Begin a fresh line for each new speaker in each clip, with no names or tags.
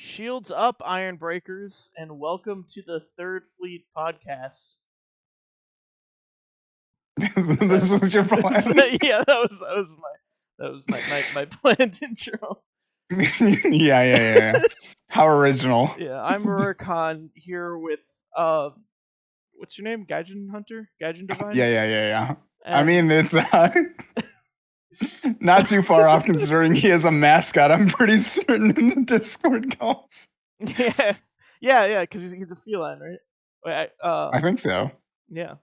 Shields up, Iron Breakers, and welcome to the Third Fleet podcast.
This was your plan.
Yeah, that was my planned intro.
Yeah. How original.
Yeah, I'm Rurikhan here with what's your name? Gaijin Hunter, Gaijin Divine,
Yeah. I
and
mean, it's not too far off considering he is a mascot. I'm pretty certain in the Discord calls.
yeah, because he's a feline, right? Wait,
I think so.
yeah,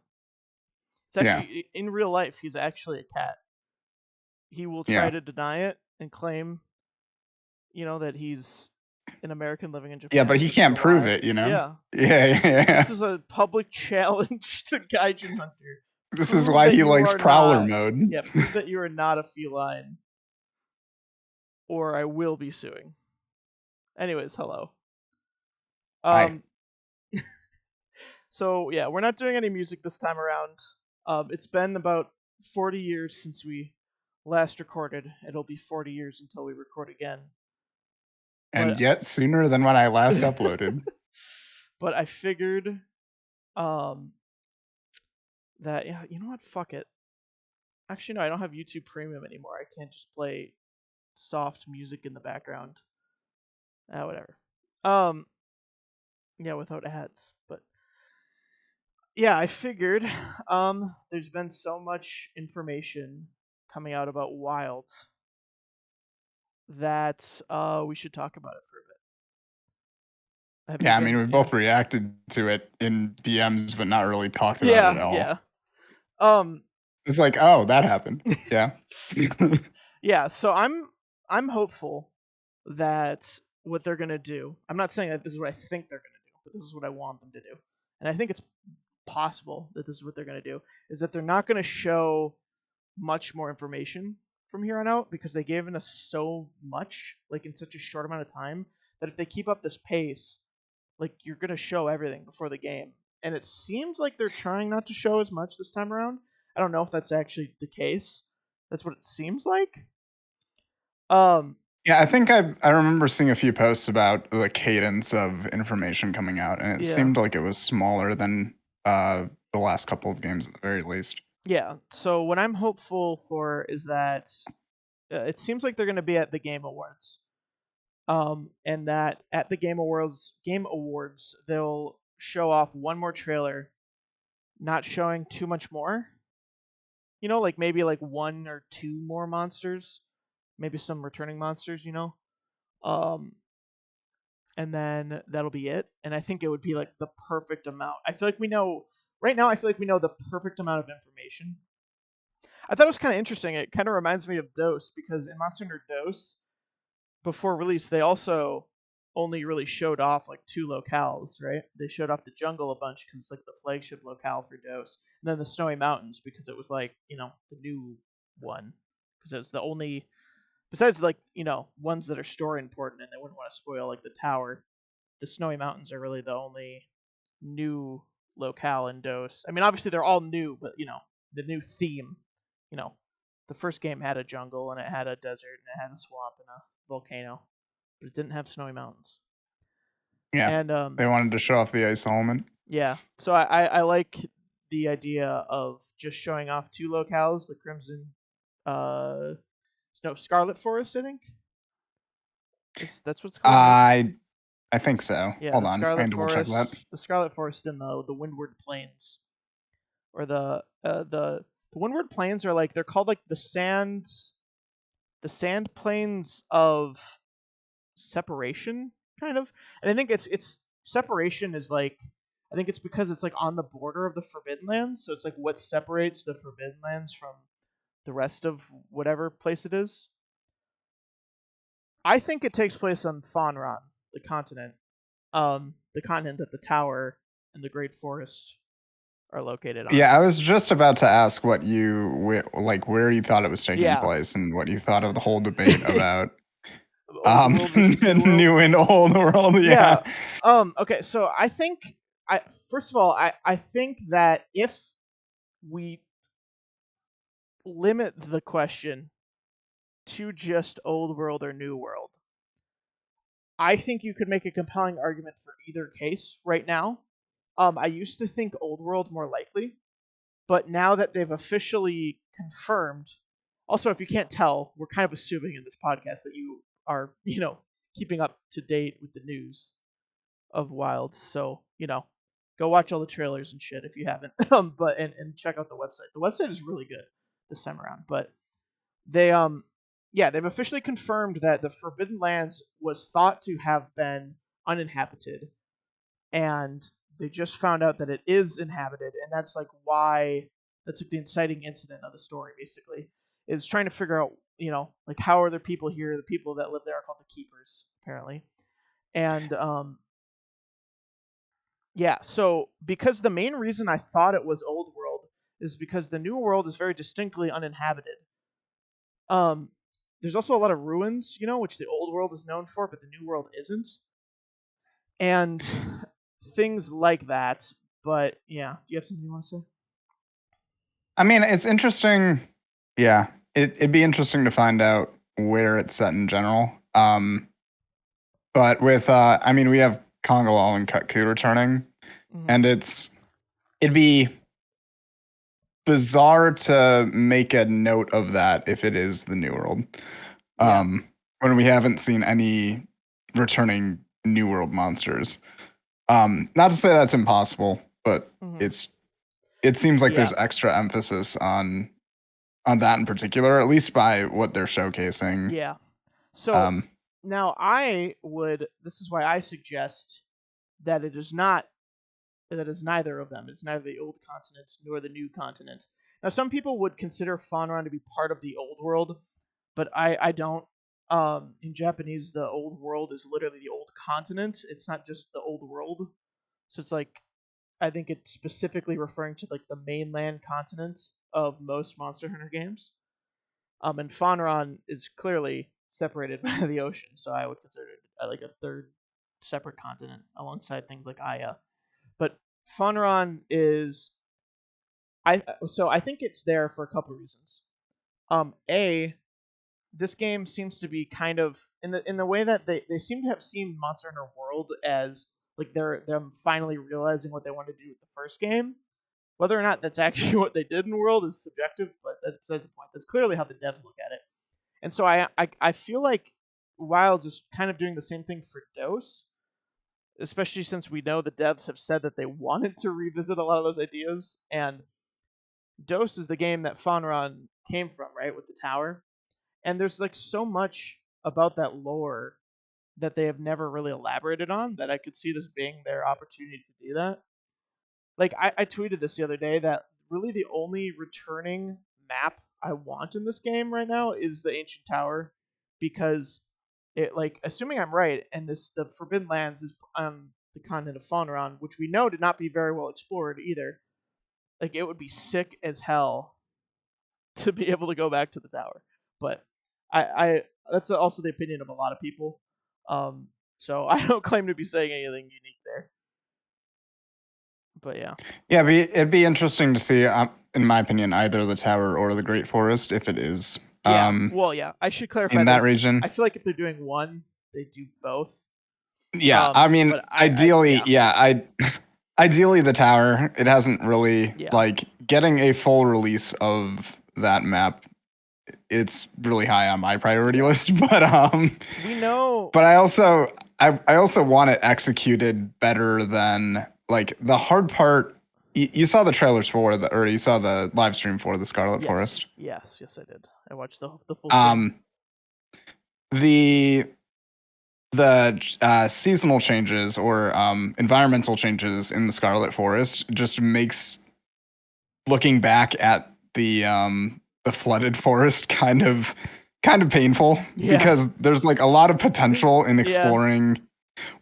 it's
Yeah,
actually in real life he's actually a cat. He will try
yeah,
to deny it and claim that he's an American living in
yeah.
Japan,
But he
but he's
can't prove
alive.
it, you know.
Yeah.
Yeah.
This is a public challenge to Gaijin Hunter.
This is
Prove
why
that
he
you
likes
are
Prowler
not.
mode.
Yeah, prove that you are not a feline, or I will be suing. Anyways, hello.
Hi.
Um. So yeah, we're not doing any music this time around. It's been about 40 years since we last recorded. It'll be 40 years until we record again.
And
But
yet sooner than when I last uploaded.
but I figured um that yeah, you know what? Fuck it. Actually, no, I don't have YouTube Premium anymore. I can't just play soft music in the background. Whatever. Um, yeah, without ads. But yeah, I figured. There's been so much information coming out about Wild that we should talk about it for a bit. Have you
Yeah, I mean,
been?
we
Yeah.
both reacted to it in DMs, but not really talked about it
Yeah,
at all.
yeah. Um,
It's like, oh, that happened. Yeah.
yeah. So I'm hopeful that what they're gonna do. I'm not saying that this is what I think they're gonna do, but this is what I want them to do. And I think it's possible that this is what they're gonna do. Is that they're not gonna show much more information from here on out because they've given us so much, like in such a short amount of time, that if they keep up this pace, like you're gonna show everything before the game. And it seems like they're trying not to show as much this time around. I don't know if that's actually the case. That's what it seems like. Um,
Yeah, I think I remember seeing a few posts about the cadence of information coming out, and it
yeah.
seemed like it was smaller than the last couple of games at the very least.
Yeah. So what I'm hopeful for is that it seems like they're going to be at the Game Awards. And that at the Game Awards, they'll show off one more trailer, not showing too much more. Like maybe like one or two more monsters, maybe some returning monsters. Um, and then that'll be it. And I think it would be like the perfect amount. I feel like we know right now. I feel like we know the perfect amount of information. I thought it was kind of interesting. It kind of reminds me of Dose because in Monster Hunter Dose, before release, they also only really showed off like two locales, right? They showed off the jungle a bunch because it's like the flagship locale for Dose, and then the Snowy Mountains because it was like the new one because it was the only besides like ones that are story important and they wouldn't want to spoil like the tower. The Snowy Mountains are really the only new locale in Dose. I mean, obviously they're all new, but the new theme. You know, the first game had a jungle and it had a desert and it had a swamp and a volcano, but it didn't have snowy mountains.
Yeah,
And
they wanted to show off the ice element.
yeah, so I like the idea of just showing off two locales, the Crimson, uh, no Scarlet Forest, I think. That's what it's called, right?
I think so.
Yeah,
Hold
the
on, I
Scarlet
need to double check that.
Forest, the Scarlet Forest, and the Windward Plains, or the Windward Plains are like they're called like the sand plains of separation, kind of. And I think it's separation is like I think it's because it's like on the border of the Forbidden Lands, so it's like what separates the Forbidden Lands from the rest of whatever place it is. I think it takes place on Fonron, the continent that the tower and the Great Forest are located on.
Yeah, I was just about to ask what like where you thought it was taking
Yeah.
place and what you thought of the whole debate about
Old world versus new world.
new and old world. Yeah.
Yeah. Okay, so I think I first of all, I think that if we limit the question to just old world or new world, I think you could make a compelling argument for either case right now. I used to think old world more likely, but now that they've officially confirmed, also if you can't tell, we're kind of assuming in this podcast that you are, keeping up to date with the news of Wilds. So, go watch all the trailers and shit if you haven't. But and check out the website. The website is really good this time around. But they yeah, they've officially confirmed that the Forbidden Lands was thought to have been uninhabited, and they just found out that it is inhabited, and that's like the inciting incident of the story. Basically, is trying to figure out, like how are the people here? The people that live there are called the Keepers, apparently, and yeah. So because the main reason I thought it was Old World is because the New World is very distinctly uninhabited. Um, there's also a lot of ruins, which the Old World is known for, but the New World isn't, and things like that. But yeah, do you have something you want to say?
I mean, it's interesting. Yeah, it'd be interesting to find out where it's set in general. But with, I mean, we have Kongolal and Kutku returning,
Mm-hmm.
and it'd be bizarre to make a note of that if it is the New World.
Yeah.
When we haven't seen any returning New World monsters. Not to say that's impossible, but
Mm-hmm.
it seems like
Yeah.
there's extra emphasis on that in particular, at least by what they're showcasing.
Yeah. So
Um,
now I would. This is why I suggest that it is not. That is neither of them. It's neither the old continent nor the new continent. Now, some people would consider Fonron to be part of the old world, but I don't. In Japanese, the old world is literally the old continent. It's not just the old world. So it's like I think it's specifically referring to like the mainland continent of most Monster Hunter games. And Fonron is clearly separated by the ocean, so I would consider it like a third separate continent alongside things like Aya. But Fonron is I think it's there for a couple of reasons. A This game seems to be kind of in the way that they seem to have seen Monster Hunter World as like they're them finally realizing what they want to do with the first game. Whether or not that's actually what they did in World is subjective, but that's besides the point. That's clearly how the devs look at it. And so I feel like Wilds is kind of doing the same thing for Dose, especially since we know the devs have said that they wanted to revisit a lot of those ideas. And Dose is the game that Fonron came from, right, with the tower. And there's like so much about that lore that they have never really elaborated on that I could see this being their opportunity to do that. Like I tweeted this the other day that really the only returning map I want in this game right now is the ancient tower, because it, like, assuming I'm right, and this the Forbidden Lands is on the continent of Fonron, which we know did not be very well explored either. Like it would be sick as hell to be able to go back to the tower, but I that's also the opinion of a lot of people. Um, so I don't claim to be saying anything unique there, but yeah.
yeah, it'd be interesting to see, in my opinion, either the tower or the Great Forest if it is
Yeah. Well, yeah. I should clarify
in
that
that region.
I feel like if they're doing one, they do both.
Yeah, I mean,
But
ideally,
yeah,
yeah, I ideally the tower. It hasn't really
yeah.
like getting a full release of that map. It's really high on my priority
Yeah.
list,
We know.
but I also want it executed better than like the hard part. You saw the trailers for the, or you saw the live stream for the Scarlet
Yes,
Forest.
yes, I did. I watched the full thing.
Um, the seasonal changes or environmental changes in the Scarlet Forest just makes looking back at the flooded forest kind of painful
Yeah,
because there's like a lot of potential in
yeah,
exploring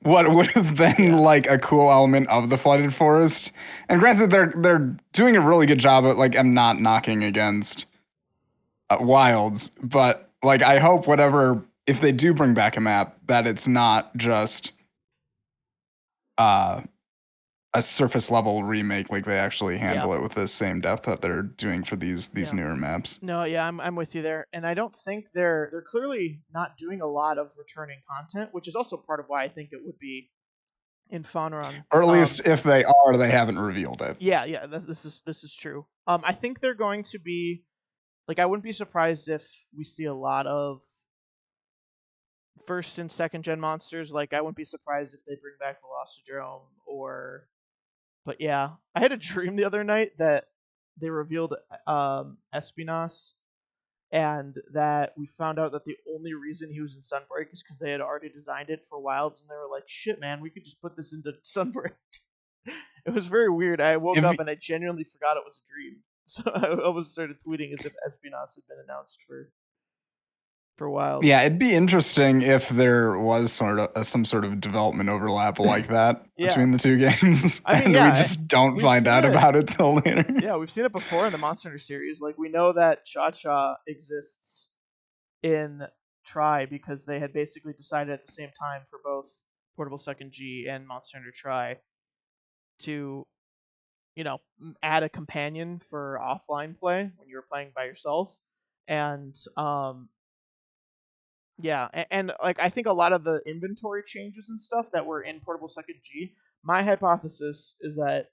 what would have been
yeah,
like a cool element of the flooded forest. And granted, they're doing a really good job at like I'm not knocking against wilds, but like I hope whatever if they do bring back a map that it's not just uh a surface level remake, like they actually
Yeah,
handle it with the same depth that they're doing for these
yeah.
newer maps.
No, yeah, I'm with you there, and I don't think they're clearly not doing a lot of returning content, which is also part of why I think it would be in Faunron.
Or at least if they are, they haven't revealed it.
Yeah, yeah, this is true. I think they're going to be like I wouldn't be surprised if we see a lot of first and second gen monsters. Like I wouldn't be surprised if they bring back Velocidrome or. But yeah, I had a dream the other night that they revealed Espinas and that we found out that the only reason he was in Sunbreak is because they had already designed it for Wilds, and they were like, "Shit, man, we could just put this into Sunbreak." It was very weird. I woke
If
up and I genuinely forgot it was a dream, so I almost started tweeting as if Espinas had been announced for
Yeah,
Wilds.
it'd be interesting if there was sort of some sort of development overlap like that
Yeah,
between the two games,
I mean,
and we
yeah,
just don't
we've
find
seen
out
it.
about it till later.
Yeah, we've seen it before in the Monster Hunter series. Like we know that Cha Cha exists in Tri because they had basically decided at the same time for both Portable Second G and Monster Hunter Tri to, add a companion for offline play when you were playing by yourself. And yeah, and like I think a lot of the inventory changes and stuff that were in Portable Second G, my hypothesis is that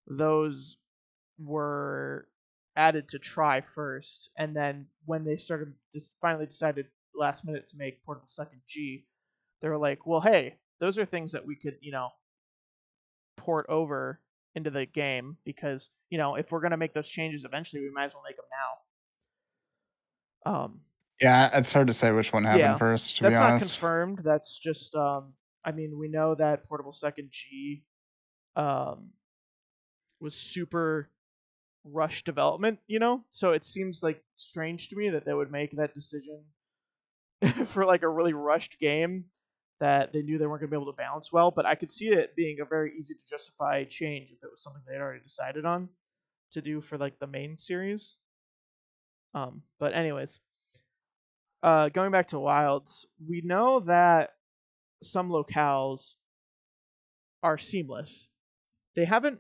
those were added to Try first, and then when they started just finally decided last minute to make Portable Second G, they were like, well, hey, those are things that we could port over into the game because if we're gonna make those changes eventually, we might as well make them now.
Yeah, it's hard to say which one happened
Yeah,
first, to be
that's not
honest.
confirmed. That's just I mean, we know that Portable Second G um was super rush development, so it seems like strange to me that they would make that decision for like a really rushed game that they knew they weren't going to be able to balance well. But I could see it being a very easy to justify change if it was something they'd already decided on to do for like the main series. But anyways, going back to Wilds, we know that some locales are seamless. They haven't.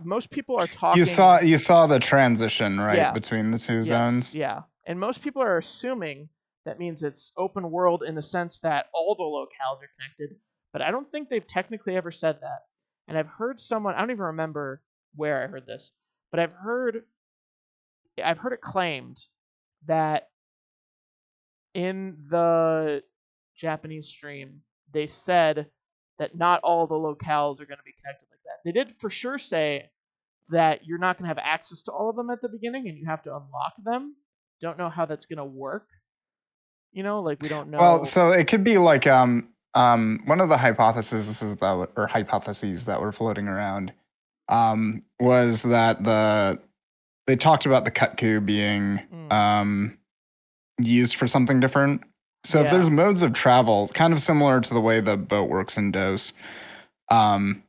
Most people are
You
talking.
saw the transition, right,
Yeah.
between the two
Yes.
zones.
Yeah. And most people are assuming that means it's open world in the sense that all the locales are connected. But I don't think they've technically ever said that. And I've heard someone. I don't even remember where I heard this, but I've heard it claimed that in the Japanese stream they said that not all the locales are going to be connected like that. They did for sure say that you're not going to have access to all of them at the beginning and you have to unlock them. Don't know how that's going to work. Like we don't
Well,
know.
so it could be like one of the hypotheses that were floating around was that they talked about the Kutku being
Mm,
used for something different. So if there's
yeah,
modes of travel, kind of similar to the way the boat works in DOS, um,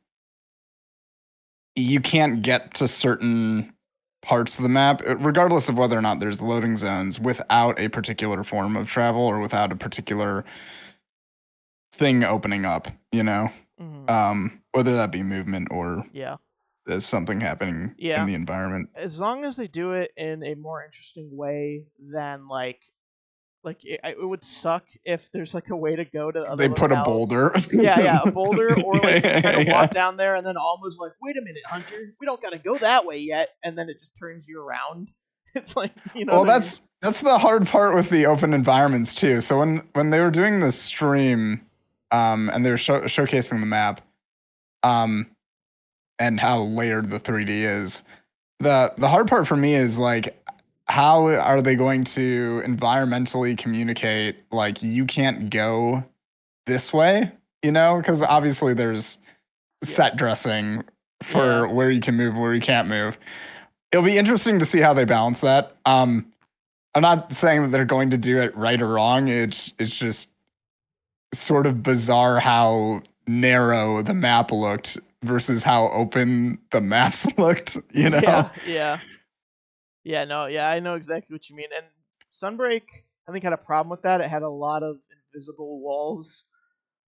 you can't get to certain parts of the map, regardless of whether or not there's loading zones, without a particular form of travel or without a particular thing opening up,
mm,
whether that be movement or
yeah,
there's something happening in
yeah.
the environment.
As long as they do it in a more interesting way than like it would suck if there's like a way to go to the other
They put a
locales.
boulder.
Yeah, yeah, a boulder, or
Yeah,
like you try
yeah,
to walk
yeah.
down there and then almost like, wait a minute, Hunter, we don't gotta go that way yet, and then it just turns you around. It's like, you know
Well,
what I mean?
that's the hard part with the open environments too. So when they were doing the stream, and they were showcasing the map, um, and how layered the 3D is, the hard part for me is like, how are they going to environmentally communicate? Like, you can't go this way, because obviously there's
Yeah,
set dressing
yeah,
for where you can move, where you can't move. It'll be interesting to see how they balance that. I'm not saying that they're going to do it right or wrong. It's just sort of bizarre how narrow the map looked versus how open the maps looked,
yeah, yeah, yeah. No, yeah, I know exactly what you mean. And Sunbreak, I think, had a problem with that. It had a lot of invisible walls,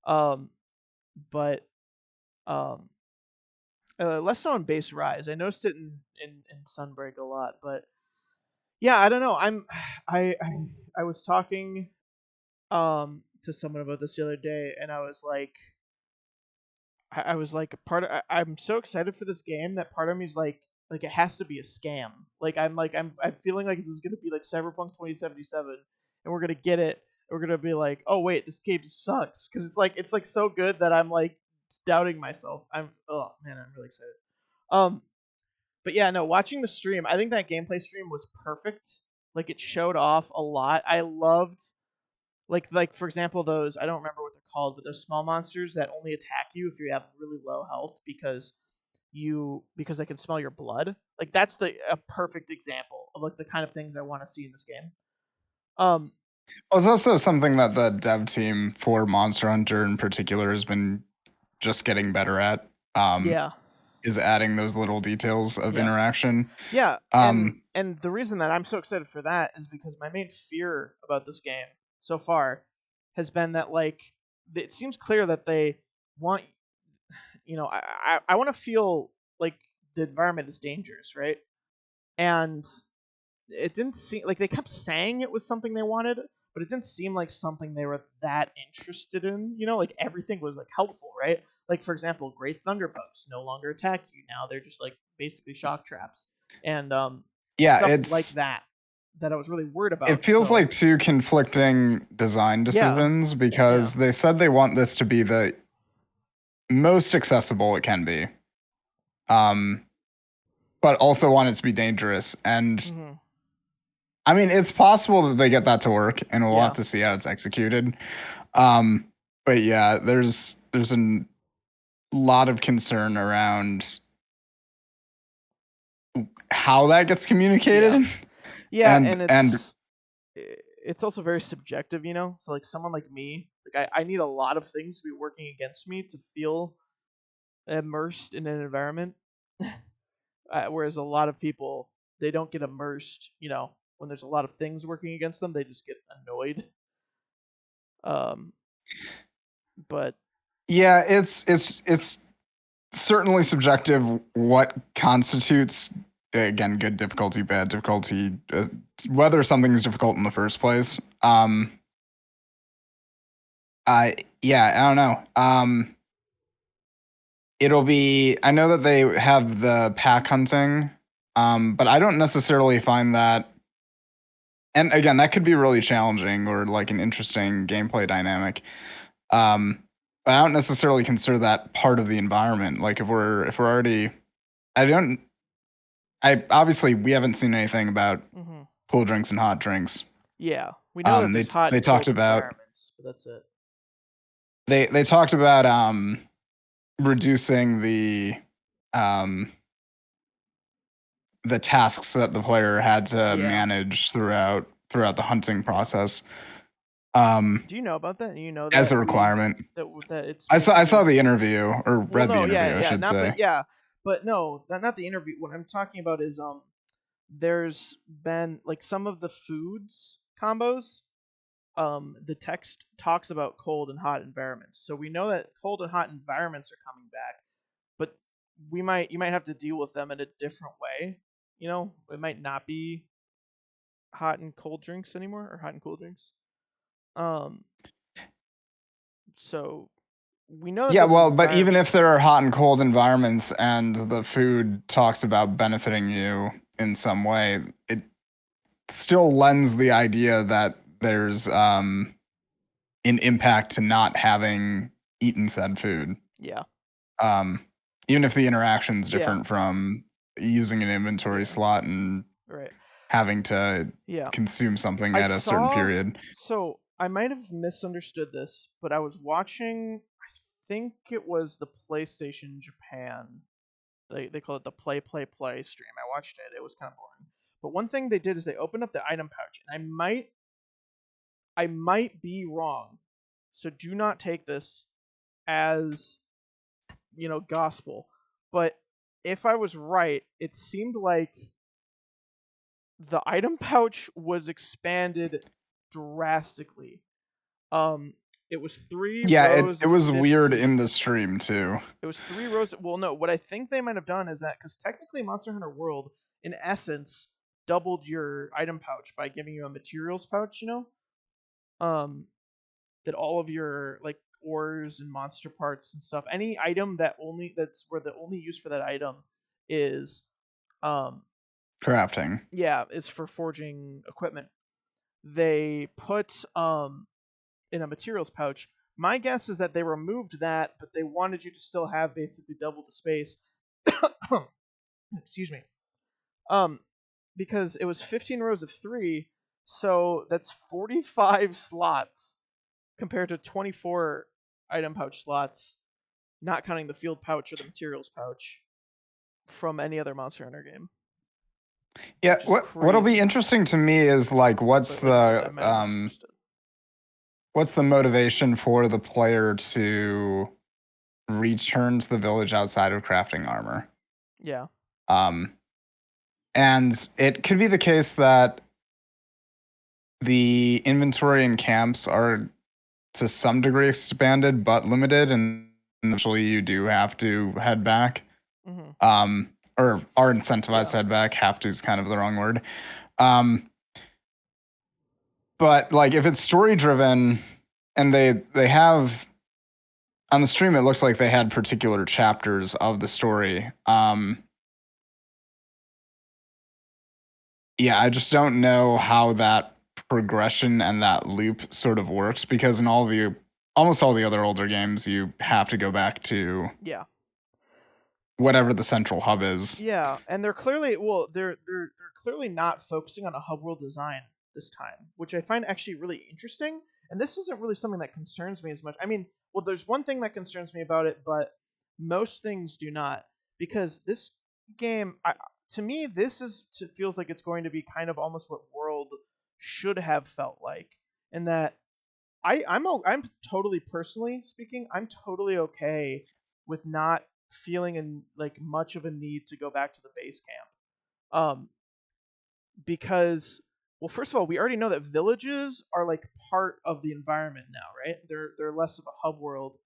um, but Um, Less so on base rise. I noticed it in Sunbreak a lot, but yeah, I don't know. I I was talking to someone about this the other day, and I was like I'm so excited for this game that part of me is like it has to be a scam. I'm feeling like this is gonna be like Cyberpunk 2077, and we're gonna get it. And we're gonna be like, oh wait, this game sucks because it's like so good that I'm like doubting myself. Oh man, I'm really excited. Um, but yeah, no, watching the stream, I think that gameplay stream was perfect. Like it showed off a lot. I loved like for example those, I don't remember what they're called, but those small monsters that only attack you if you have really low health because they can smell your blood. Like that's the a perfect example of like the kind of things I want to see in this game. Um
Well, it's also something that the dev team for Monster Hunter in particular has been just getting better at. Um,
yeah.
is adding those little details of
Yeah.
interaction.
Yeah,
Um,
and the reason that I'm so excited for that is because my main fear about this game so far has been that like it seems clear that they want, I want to feel like the environment is dangerous, right? And it didn't seem like they kept saying it was something they wanted, but it didn't seem like something they were that interested in. Like everything was like helpful, right? Like for example, great thunderbugs no longer attack you now; they're just like basically shock traps and
yeah,
stuff like that I was really worried
it
about.
feels
So
like two conflicting design
yeah,
decisions
yeah,
because they said they want this to be the most accessible it can be, um, but also want it to be dangerous. And
hmm,
I mean, it's possible that they get that to work, and we'll have
yeah,
to see how it's executed. Um, but yeah, there's a lot of concern around how that gets
yeah,
communicated,
yeah,
and
and
and
it's also very subjective, So like someone like me, like I need a lot of things to be working against me to feel immersed in an environment. Whereas a lot of people, they don't get immersed. When there's a lot of things working against them, they just get annoyed. Um, but
yeah, it's certainly subjective what constitutes, again, good difficulty, bad difficulty, whether something's difficult in the first place. I Yeah, I don't know. It'll be, I know that they have the pack hunting, but I don't necessarily find that, and again, that could be really challenging or like an interesting gameplay dynamic. Um, but I don't necessarily consider that part of the environment. Like if we're already, I don't, I obviously we haven't seen anything about
mhm.
cool drinks and hot drinks.
Yeah, we know that
They
there's hot
they
and
talked
cold
about
environments, but that's it.
they talked about reducing um the tasks that the player had to
Yeah.
manage throughout the hunting process, um
Do you know about that? You know
as a
that
requirement.
that it's
I saw
basically
the interview, or
well,
read the
no, yeah,
interview, I
yeah,
should
not
say.
but yeah, but no, not the interview. What I'm talking about is there's been like some of the foods combos. The text talks about cold and hot environments, so we know that cold and hot environments are coming back, but you might have to deal with them in a different way. It might not be hot and cold drinks anymore, or hot and cool drinks. Um, so we know that
Yeah,
those
well, but even
environment.
if there are hot and cold environments and the food talks about benefiting you in some way, it still lends the idea that there's an impact to not having eaten said food.
Yeah,
Um, Even if the interaction's
yeah,
different from using an inventory
yeah.
slot and
Right.
having to
Yeah.
consume something
I
at a certain
saw.
period.
So I might have misunderstood this, but I was watching. I think it was the PlayStation Japan. They call it the play stream. I watched it. It was kind of boring. But one thing they did is they opened up the item pouch, and I might be wrong. So do not take this as gospel. But if I was right, it seemed like the item pouch was expanded drastically. Um, It was three
Yeah,
rows
it
of
was weird
15.
in the stream too.
It was 3 rows. Well, no, what I think they might have done is that because technically Monster Hunter World, in essence, doubled your item pouch by giving you a materials pouch. Um, that all of your like ores and monster parts and stuff, any item that's where the only use for that item is, um,
Crafting.
yeah, is for forging equipment. They put in a materials pouch. My guess is that they removed that, but they wanted you to still have basically double the space. Excuse me. Um, because it was 15 rows of 3, so that's 45 slots compared to 24 item pouch slots, not counting the field pouch or the materials pouch from any other Monster Hunter game,
Yeah,
which is
what'll be
crazy.
interesting to me is like
But like I said, I might have misunderstood.
what's the motivation for the player to return to the village outside of crafting armor?
Yeah.
Um, and it could be the case that the inventory and camps are to some degree expanded but limited, and eventually you do have to head back.
Hmm.
Or are incentivized
Yeah.
to head back. Have to is kind of the wrong word. Um, but like if it's story driven, and they have on the stream, it looks like they had particular chapters of the story. Yeah, I just don't know how that progression and that loop sort of works because in almost all the other older games, you have to go back to
Yeah.
whatever the central hub is.
Yeah, and they're clearly they're clearly not focusing on a hub world design this time, which I find actually really interesting. And this isn't really something that concerns me as much. I mean, well, there's one thing that concerns me about it, but most things do not, because this game, to me, feels like it's going to be kind of almost what World should have felt like, in that I'm totally personally speaking, I'm totally okay with not feeling in like much of a need to go back to the base camp. Because well, first of all, we already know that villages are like part of the environment now, right? They're less of a hub world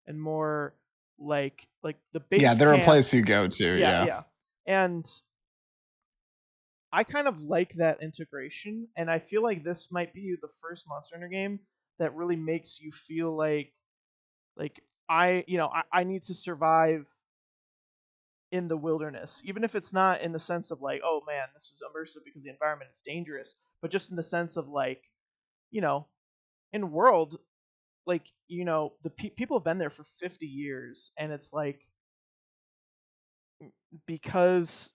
and more like the
Yeah,
base
they're a
camp.
place you go to.
Yeah,
Yeah.
yeah. And I kind of like that integration, and I feel like this might be the first Monster Hunter game that really makes you feel like I need to survive in the wilderness, even if it's not in the sense of like, oh man, this is immersive because the environment is dangerous, but just in the sense of like, you know in world, like, the people have been there for 50 years, and it's like, because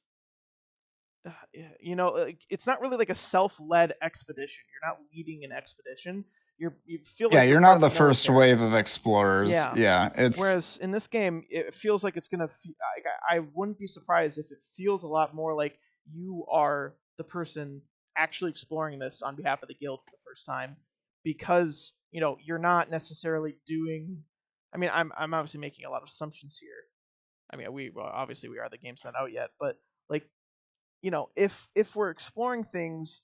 like, it's not really like a self-led expedition. You're not leading an expedition. You feel
Yeah,
like you're
you're
part
not
of the
the first
military.
wave of explorers.
Yeah.
Yeah, it's
Whereas in this game, it feels like it's gonna. I wouldn't be surprised if it feels a lot more like you are the person actually exploring this on behalf of the guild for the first time, because you're not necessarily doing. I mean, I'm obviously making a lot of assumptions here. I mean, obviously we are, the game's not out yet, but like, if we're exploring things,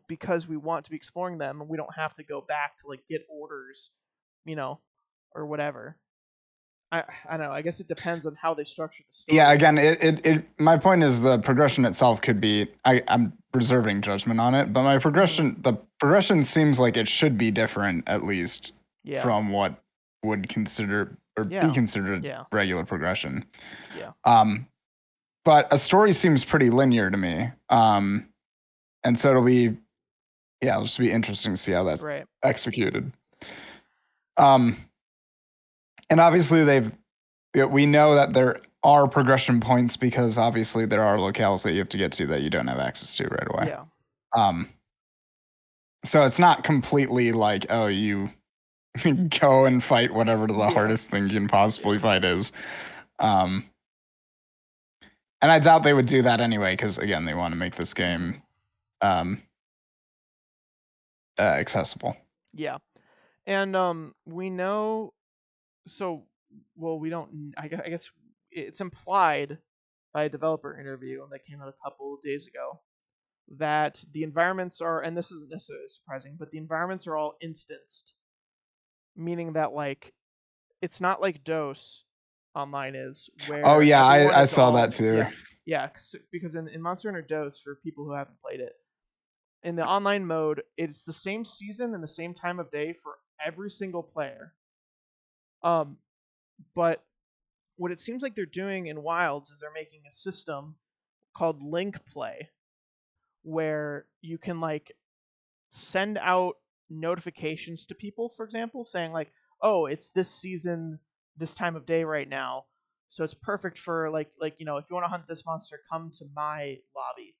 because we want to be exploring them, and we don't have to go back to like get orders, you know, or whatever. I don't know. I guess it depends on how they structure the
yeah.
story.
Again, my point is the progression itself could be. I'm reserving judgment on it, but
Hmm.
the progression seems like it should be different at least
Yeah.
from what would consider or be
Yeah.
considered
Yeah.
regular progression.
Yeah.
Um, but a story seems pretty linear to me. And so it'll just be interesting to see how that's
Right.
executed. Um, and obviously we know that there are progression points because obviously there are locales that you have to get to that you don't have access to right away.
Yeah.
Um, so it's not completely like, oh, you go and fight whatever the
Yeah.
hardest thing you can possibly
Yeah.
fight is. Um, and I doubt they would do that anyway because again, they want to make this
Hmm.
game um, accessible.
Yeah. And we know. So, well, we don't. I guess it's implied by a developer interview that came out a couple of days ago that the environments are, and this isn't necessarily surprising, but the environments are all instanced. meaning that like it's not like Dose online is
Oh
where
yeah,
everyone
I
is
saw that
all
too.
yeah because in Monster Hunter Dose for people who haven't played it in the online mode it's the same season and the same time of day for every single player. Um, but what it seems like they're doing in Wilds is they're making a system called link play where you can like send out notifications to people, for example, saying like, "Oh, it's this season, this time of day right now, so it's perfect for if you want to hunt this monster, come to my lobby,"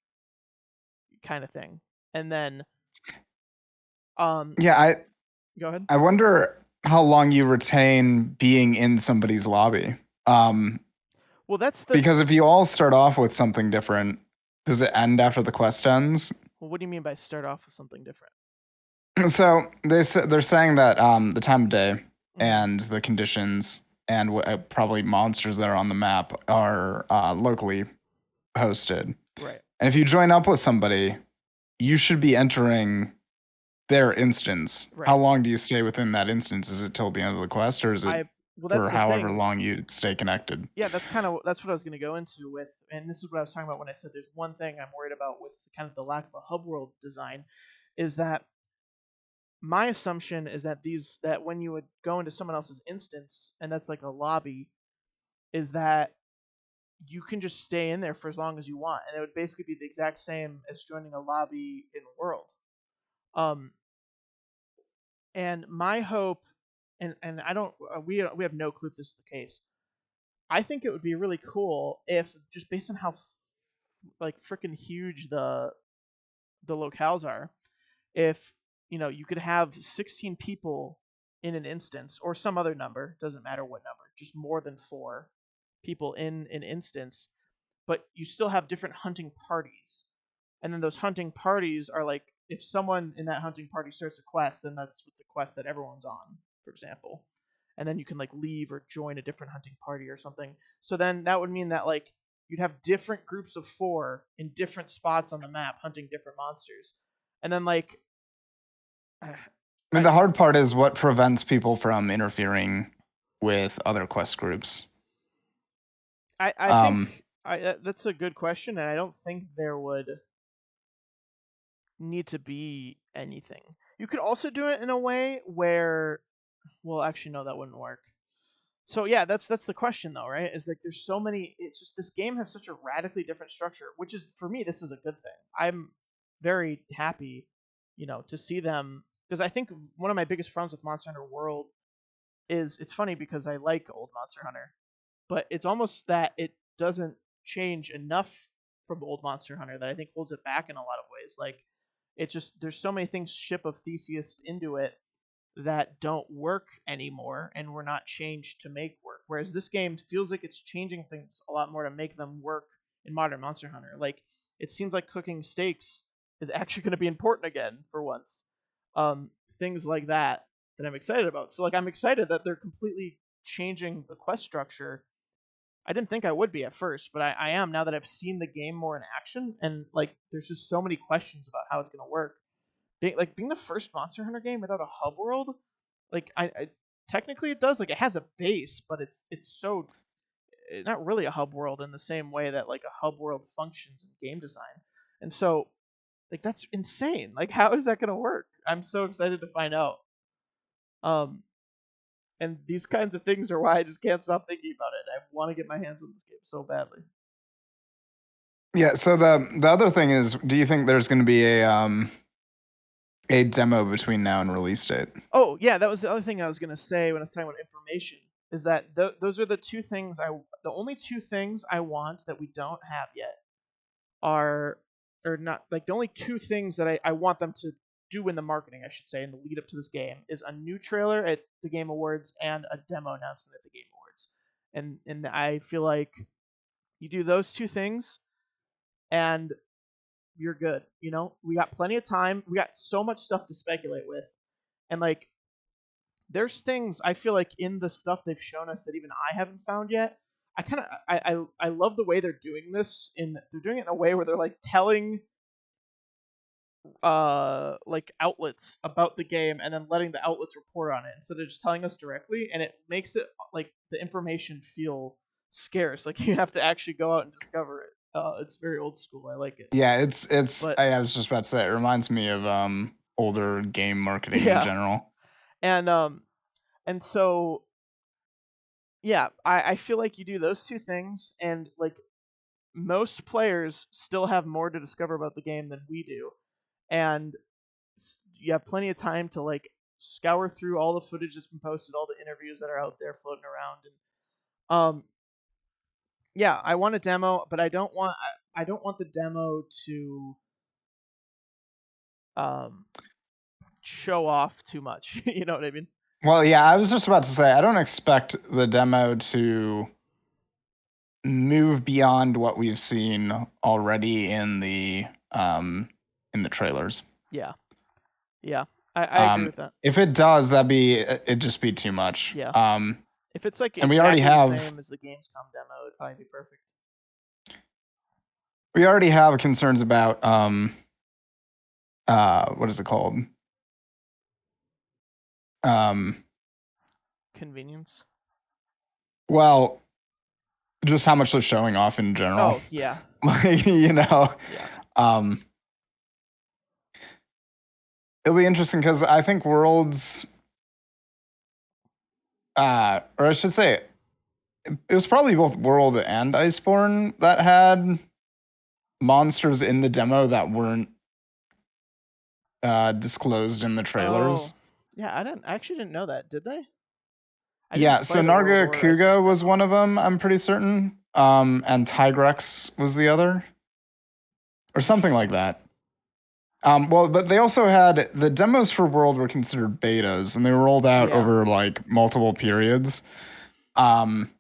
kind of thing. And then, um,
Yeah,
go ahead.
I wonder how long you retain being in somebody's lobby. Um,
Well, that's.
because if you all start off with something different, does it end after the quest ends?
Well, what do you mean by start off with something different?
So they're saying that the time of day
Mm-hmm.
and the conditions and probably monsters that are on the map are locally hosted.
Right.
And if you join up with somebody, you should be entering their instance. How
Right.
long do you stay within that instance? Is it till the end of the quest, or is it
I well, that's
for
the
however
thing.
long you stay connected?
Yeah, that's what I was going to go into with, and this is what I was talking about when I said there's one thing I'm worried about with kind of the lack of a hub world design, is that my assumption is that when you would go into someone else's instance and that's like a lobby, is that you can just stay in there for as long as you want, and it would basically be the exact same as joining a lobby in World. Um, and my hope, and I don't, we have no clue if this is the case. I think it would be really cool if just based on how like freaking huge the locales are, if you could have 16 people in an instance or some other number, doesn't matter what number, just more than 4 people in an instance, but you still have different hunting parties. And then those hunting parties are like if someone in that hunting party starts a quest, then that's the quest that everyone's on, for example. And then you can like leave or join a different hunting party or something. So then that would mean that like you'd have different groups of 4 in different spots on the map hunting different monsters. And then like
I mean,
I
the hard part is what prevents people from interfering with other quest groups.
I
Um,
think that's a good question, and I don't think there would need to be anything. You could also do it in a way where, well, actually, no, that wouldn't work. So yeah, that's the question though, right? Is like there's so many. It's just this game has such a radically different structure, which is for me this is a good thing. I'm very happy, to see them because I think one of my biggest problems with Monster Hunter World is it's funny because I like old Monster Hunter, but it's almost that it doesn't change enough from old Monster Hunter that I think holds it back in a lot of ways. Like it just there's so many things ship of Theseus into it that don't work anymore and were not changed to make work. Whereas this game feels like it's changing things a lot more to make them work in modern Monster Hunter. Like it seems like cooking steaks is actually going to be important again for once. Things like that I'm excited about. So like I'm excited that they're completely changing the quest structure. I didn't think I would be at first, but I am now that I've seen the game more in action, and like there's just so many questions about how it's gonna work. Being the first Monster Hunter game without a hub world, like I technically it does, like it has a base, but it's so not really a hub world in the same way that like a hub world functions in game design. And so like that's insane. Like how is that gonna work? I'm so excited to find out. Um and these kinds of things are why I just can't stop thinking about it. I want to get my hands on this game so badly.
yeah. So the other thing is, do you think there's going to be a demo between now and release date?
Oh yeah, that was the other thing I was gonna say when I was talking about information. Is that those are the only two things I want that we don't have yet are or not like the only two things that I want them to do in the marketing, I should say, in the lead up to this game is a new trailer at the Game Awards and a demo announcement at the Game Awards. And I feel like you do those two things and you're good. We got plenty of time. We got so much stuff to speculate with. And like there's things I feel like in the stuff they've shown us that even I haven't found yet. I kind of I love the way they're doing this. They're doing it in a way where they're like telling like outlets about the game and then letting the outlets report on it instead of just telling us directly, and it makes it like the information feel scarce. Like you have to actually go out and discover it. It's very old school. I like it.
Yeah, it's
But
I was just about to say it reminds me of older game marketing in
yeah,
general.
and so yeah, I feel like you do those two things, and like most players still have more to discover about the game than we do, and you have plenty of time to like scour through all the footage that's been posted, all the interviews that are out there floating around, and yeah, I want a demo, but I don't want the demo to um show off too much. You know what I mean?
Well, yeah, I was just about to say I don't expect the demo to move beyond what we've seen already in the trailers.
Yeah, yeah, I agree with that.
If it does, it'd just be too much.
Yeah, if it's like
And we already
exactly the
have
same as the Gamescom demo, it'd probably be perfect.
we already have concerns about what is it called? Um
Convenience.
well, just how much they're showing off in general.
Oh yeah,
Like, you know,
yeah.
um it'll be interesting because I think Worlds or I should say it was probably both World and Iceborne that had monsters in the demo that weren't disclosed in the
Oh
trailers.
yeah, I actually didn't know that. Did they? I didn't
Yeah, so
play the World
Narga
or
Kuga
Iceborne
was
demo.
one of them, I'm pretty certain. And Tigrex was the other, or something like
Interesting.
that. Well, but they also had the demos for World were considered betas, and they were rolled out
Yeah.
over like multiple periods. Um,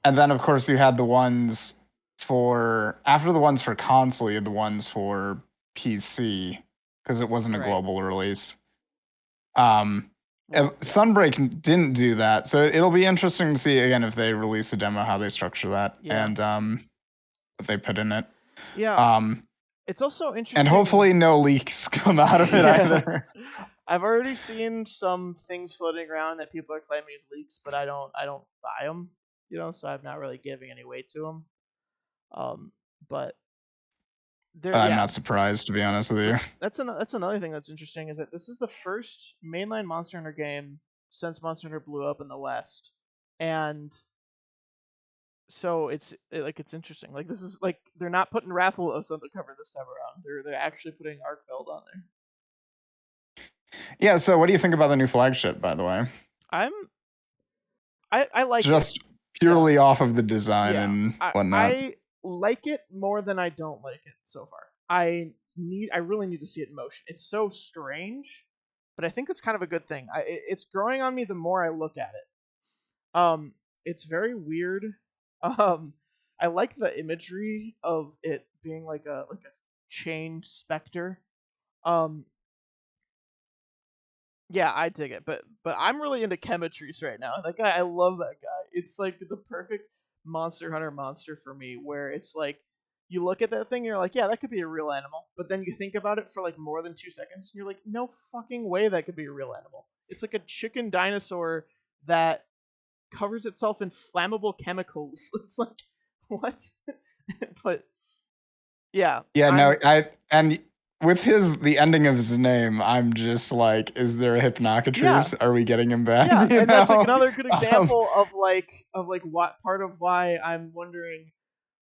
and then of course you had the ones for after the ones for console, you had the ones for PC because it wasn't a
Right.
global release. Um,
Well, yeah.
Sunbreak didn't do that, so it'll be interesting to see again if they release a demo how they structure that
Yeah.
and what they put in it.
Yeah.
Um,
It's also
and
interesting.
hopefully no leaks come out of it
Yeah.
either.
I've already seen some things floating around that people are claiming is leaks, but I don't buy them, so I'm not really giving any weight to them. But there,
I'm
yeah,
not surprised to be honest with you.
that's another thing that's interesting is that this is the first mainline Monster Hunter game since Monster Hunter blew up in the West, and so it's interesting. Like this is like they're not putting Rathalos on the cover this time around. They're actually putting Arkfeld on there.
Yeah, so what do you think about the new flagship, by the way?
I'm I like it.
Just
Yeah.
purely off of the design
Yeah.
and
I
whatnot.
I like it more than I don't like it so far. I really need to see it in motion. It's so strange, but I think it's kind of a good thing. It's growing on me the more I look at it. It's very weird. Um, I like the imagery of it being like a chained specter. Um, yeah, I dig it, but I'm really into Chemetries right now. That guy, I love that guy. It's like the perfect Monster Hunter monster for me, where it's like you look at that thing, and you're like, yeah, that could be a real animal, but then you think about it for like more than 2 seconds, and you're like, no fucking way that could be a real animal. It's like a chicken dinosaur that covers itself in flammable chemicals. It's like what? But yeah,
Yeah, no,
I'm
I and with the ending of his name, I'm just like, is there a
yeah,
Hypnocatrice? Are we getting him back?
yeah,
You
and that's like
know?
another good
Um,
example of like what part of why I'm wondering,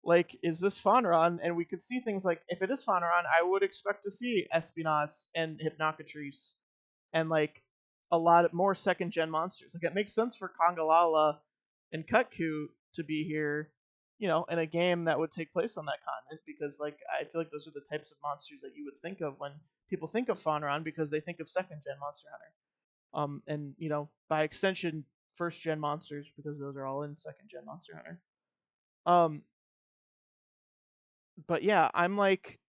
like, is this Fonron? And we could see things like if it is Fonron, I would expect to see Espinas and Hypnocatrice and like a lot of more second gen monsters. Like it makes sense for Kongalala and Kutku to be here, in a game that would take place on that continent because like I feel like those are the types of monsters that you would think of when people think of Fonron because they think of second gen Monster Hunter. And by extension, first gen monsters because those are all in second gen Monster Hunter. Um, but yeah, I'm like,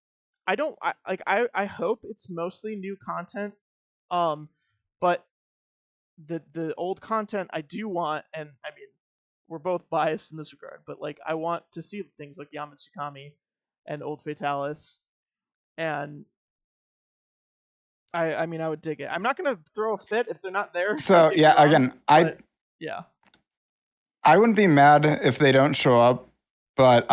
I don't I hope it's mostly new content. Um, but the old content I do want, and I mean, we're both biased in this regard, but like I want to see things like Yamatsukami and Old Fatalis and I mean, I would dig it. I'm not gonna throw a fit if they're not there. Don't
So
get me
yeah,
wrong,
again,
but yeah,
I wouldn't be mad if they don't show up, but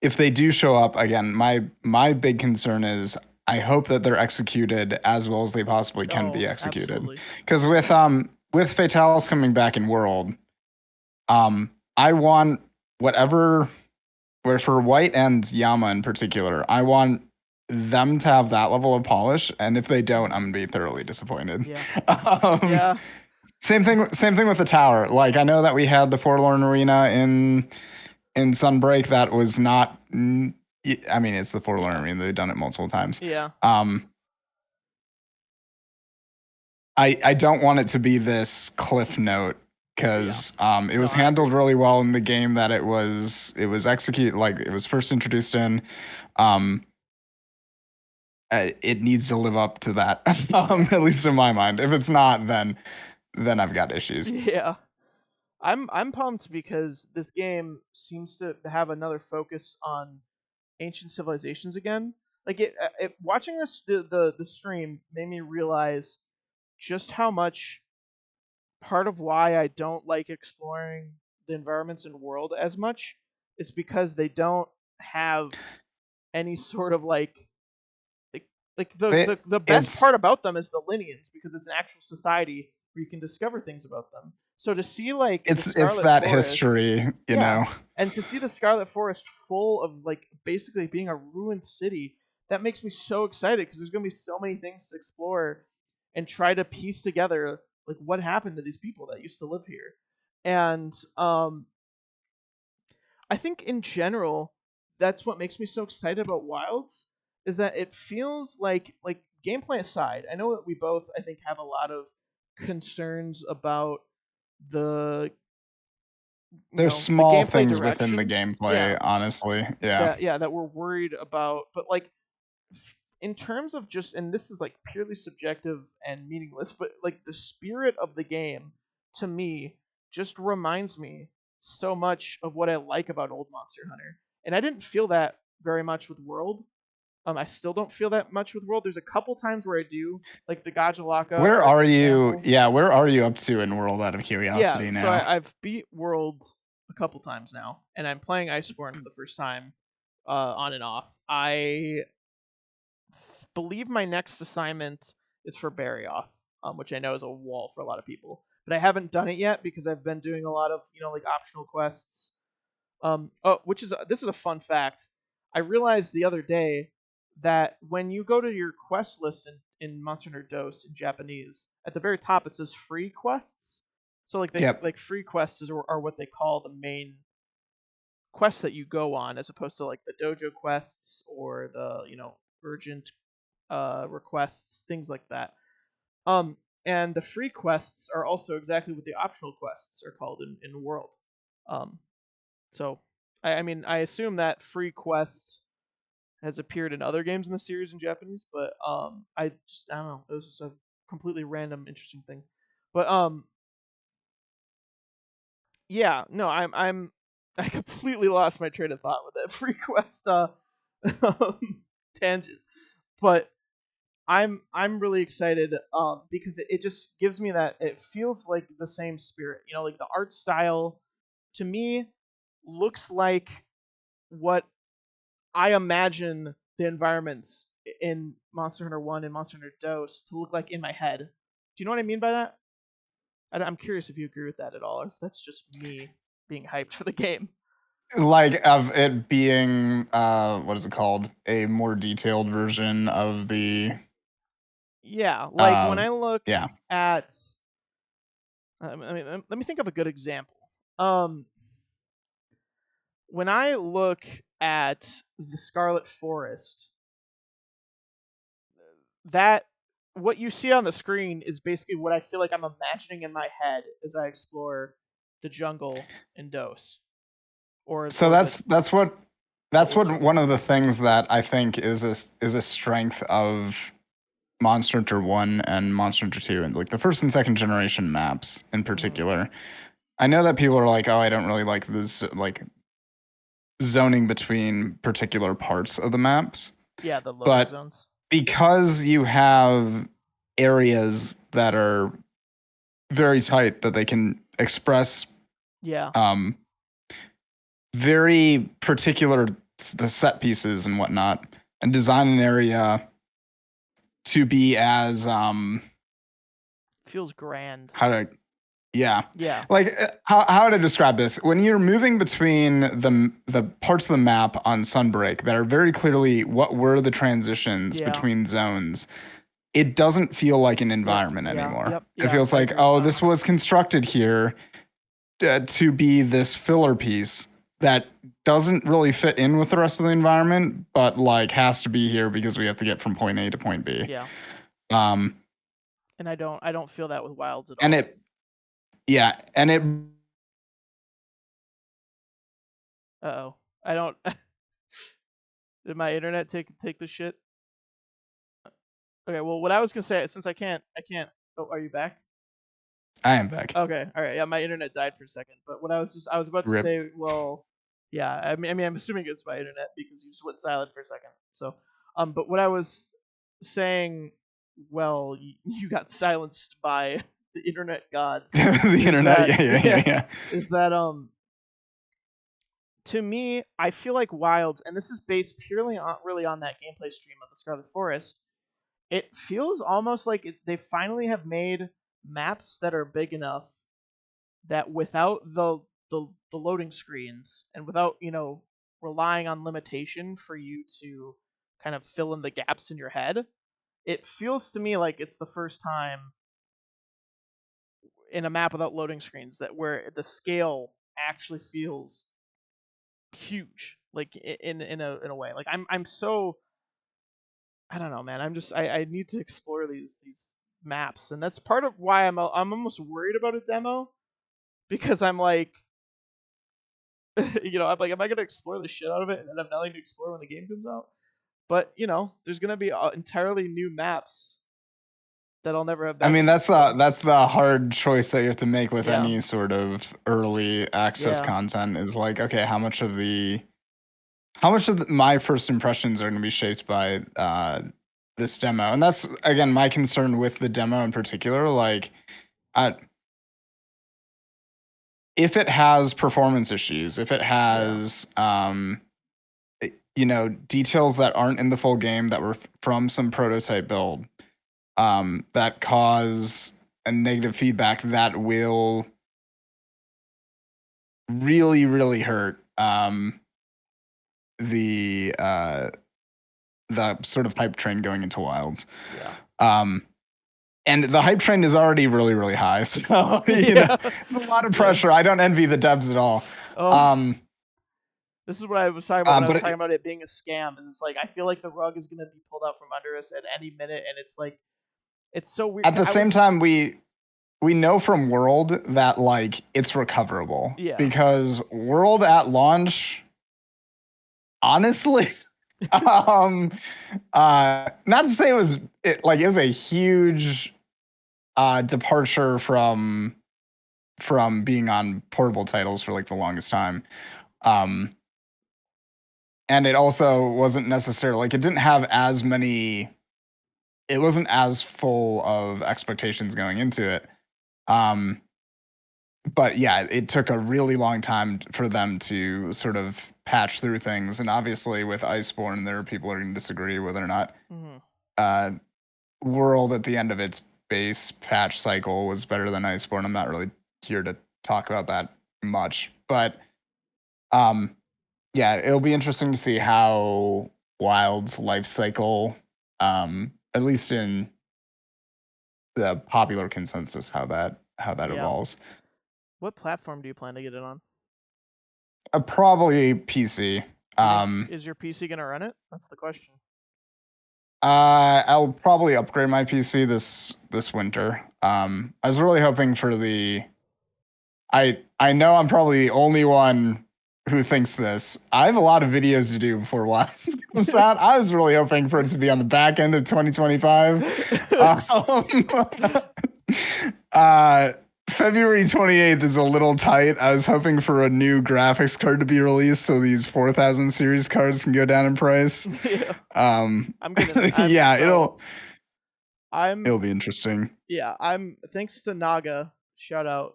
if they do show up again, my big concern is I hope that they're executed as well as they possibly can be
oh,
executed.
absolutely,
Because with Fatalis coming back in World, I want whatever where for White and Yama in particular, I want them to have that level of polish, and if they don't,
hmm
I'm gonna be thoroughly disappointed.
yeah,
Um,
yeah,
same thing with the tower. Like I know that we had the Forlorn Arena in Sunbreak that was not. I mean, it's the Forlorn
yeah,
Arena. They've done it multiple times.
yeah,
Um, I don't want it to be this cliff note
yeah.
because it
No,
was
I
handled
agree.
really well in the game that it was executed like it was first introduced in. Um, it needs to live up to that,
Yeah,
at least in my mind. If it's not, then I've got issues.
yeah. I'm pumped because this game seems to have another focus on ancient civilizations again. Like watching the stream made me realize just how much part of why I don't like exploring the environments in world as much is because they don't have any sort of like like
It,
the best
it's
part about them is the lineage because it's an actual society where you can discover things about them. So to see like the
it's
Scarlet
that
Forest,
history, you
yeah,
know.
and to see the Scarlet Forest full of like basically being a ruined city, that makes me so excited because there's gonna be so many things to explore and try to piece together like what happened to these people that used to live here. And I think in general, that's what makes me so excited about Wilds is that it feels like gameplay aside, I know that we both I think have a lot of concerns about the
There's
the
small
gameplay
things within the
direction. Yeah,
gameplay, honestly. Yeah.
that we're worried about, but like in terms of just and this is like purely subjective and meaningless, but like the spirit of the game to me just reminds me so much of what I like about old Monster Hunter. And I didn't feel that very much with World. I still don't feel that much with World. There's a couple times where I do, like the Gajalaka
Where
Arc,
are
for
you?
example.
Yeah, where are you up to in World out of
Yeah,
curiosity
so
now?
I've beat World a couple times now, and I'm playing Iceborne for the first time, on and off. I believe my next assignment is for Barrioth, which I know is a wall for a lot of people. But I haven't done it yet because I've been doing a lot of like optional quests. Which is this is a fun fact. I realized the other day that when you go to your quest list in Monster Hunter DOS in Japanese, at the very top it says free quests. So
Yep.
like free quests are what they call the main quests that you go on, as opposed to like the dojo quests or the urgent requests, things like that. Um, and the free quests are also exactly what the optional quests are called in World. Um, so I mean I assume that free quest has appeared in other games in the series in Japanese, but I don't know. It was just a completely random, interesting thing. But yeah, no, I completely lost my train of thought with that free quest tangent. But I'm really excited because it just gives me that it feels like the same spirit. Like the art style to me looks like what I imagine the environments in Monster Hunter 1 and Monster Hunter DOS to look like in my head. Do you know what I mean by that? I'm curious if you agree with that at all, or if that's just me being hyped for the game.
Like of it being what is it called? A more detailed version of the
Yeah, like when
uh
I look
yeah.
at, I mean, let me think of a good example. Um, when I look at the Scarlet Forest, that what you see on the screen is basically what I feel like I'm imagining in my head as I explore the jungle in Dose,
So
or the
that's
old
what
jungle.
one of the things that I think is a strength of Monster Hunter 1 and Monster Hunter 2 and like the first and second generation maps in
Hmm.
particular. I know that people are like, "Oh, I don't really like this like zoning between particular parts of the maps."
Yeah, the loading
But
zones.
because you have areas that are very tight that they can express
Yeah.
um, very particular the set pieces and whatnot, and design an area to be as
Feels grand.
how to yeah,
Yeah.
like how to describe this when you're moving between the parts of the map on Sunbreak that are very clearly what were the transitions
Yeah.
between zones. It doesn't feel like an
Yep.
environment
Yeah.
anymore.
Yep.
It
Yeah.
feels
I
like,
agree with
oh,
that.
this was constructed here to be this filler piece that doesn't really fit in with the rest of the environment, but like has to be here because we have to get from point A to point B.
Yeah.
Um,
And I don't feel that with Wilds at
and
all.
it, yeah, and it.
Uh-oh. I don't did my internet take the shit? Okay, well what I was gonna say, since I can't oh, are you back?
I am back.
Okay, alright, yeah, my internet died for a second. But what I was about to
Rip.
say, well, yeah, I mean I'm assuming it's my internet because you just went silent for a second. So but what I was saying, well, you got silenced by the internet gods,
The
is
internet.
that
Yeah, yeah, yeah,
yeah,
yeah.
is that to me, I feel like Wilds, and this is based purely on really on that gameplay stream of the Scarlet Forest. It feels almost like they finally have made maps that are big enough that without the loading screens and without relying on limitation for you to kind of fill in the gaps in your head, it feels to me like it's the first time in a map without loading screens that where the scale actually feels huge, like in a way. Like I'm so, I don't know, man. I need to explore these maps, and that's part of why I'm almost worried about a demo, because I'm like, I'm like, am I gonna explore the shit out of it and then have nothing to explore when the game comes out? But there's gonna be entirely new maps that I'll never have
I
been
mean,
to. So
that's the hard choice that you have to make with
yeah,
any sort of early access
yeah,
content is like, okay, how much of my first impressions are going to be shaped by this demo? And that's again my concern with the demo in particular. Like, uh, if it has performance issues, if it
yeah,
has details that aren't in the full game that were from some prototype build, that cause a negative feedback that will really, really hurt the the sort of hype train going into Wilds.
yeah,
Um, and the hype train is already really, really high. So,
yeah,
it's a lot of
yeah.
pressure. I don't envy the devs at all.
Oh,
Um,
this is what I was talking about when I was
but
talking about it being a scam. And it's like I feel like the rug is gonna be pulled out from under us at any minute, and it's like it's so weird.
at the
I
same
was
time, we know from World that like it's recoverable
yeah,
because World at launch, honestly, um, not to say it was a huge departure from being on portable titles for like the longest time. Um, and it also wasn't necessarily like it didn't have as many. It wasn't as full of expectations going into it. Um, but yeah, it took a really long time for them to sort of patch through things. And obviously, with Iceborne, there are people who are going to disagree whether or not
mm-hmm.
uh, World at the end of its base patch cycle was better than Iceborne. I'm not really here to talk about that much, but um, yeah, it'll be interesting to see how Wild's life cycle, at least in the popular consensus, how that
Yeah.
evolves.
What platform do you plan to get it on?
Probably PC.
Do you think
Um,
is your PC gonna run it? That's the question.
I'll probably upgrade my PC this winter. I was really hoping for the. I know I'm probably the only one who thinks this. I have a lot of videos to do before Wilds comes out. I was really hoping for it to be on the back end of 2025. Um, uh, February 28th is a little tight. I was hoping for a new graphics card to be released so these 4000 series cards can go down in price.
Yeah.
Um,
I'm gonna. I'm
yeah,
so.
it'll
I'm
be interesting.
yeah. I'm thanks to Naga. Shout out.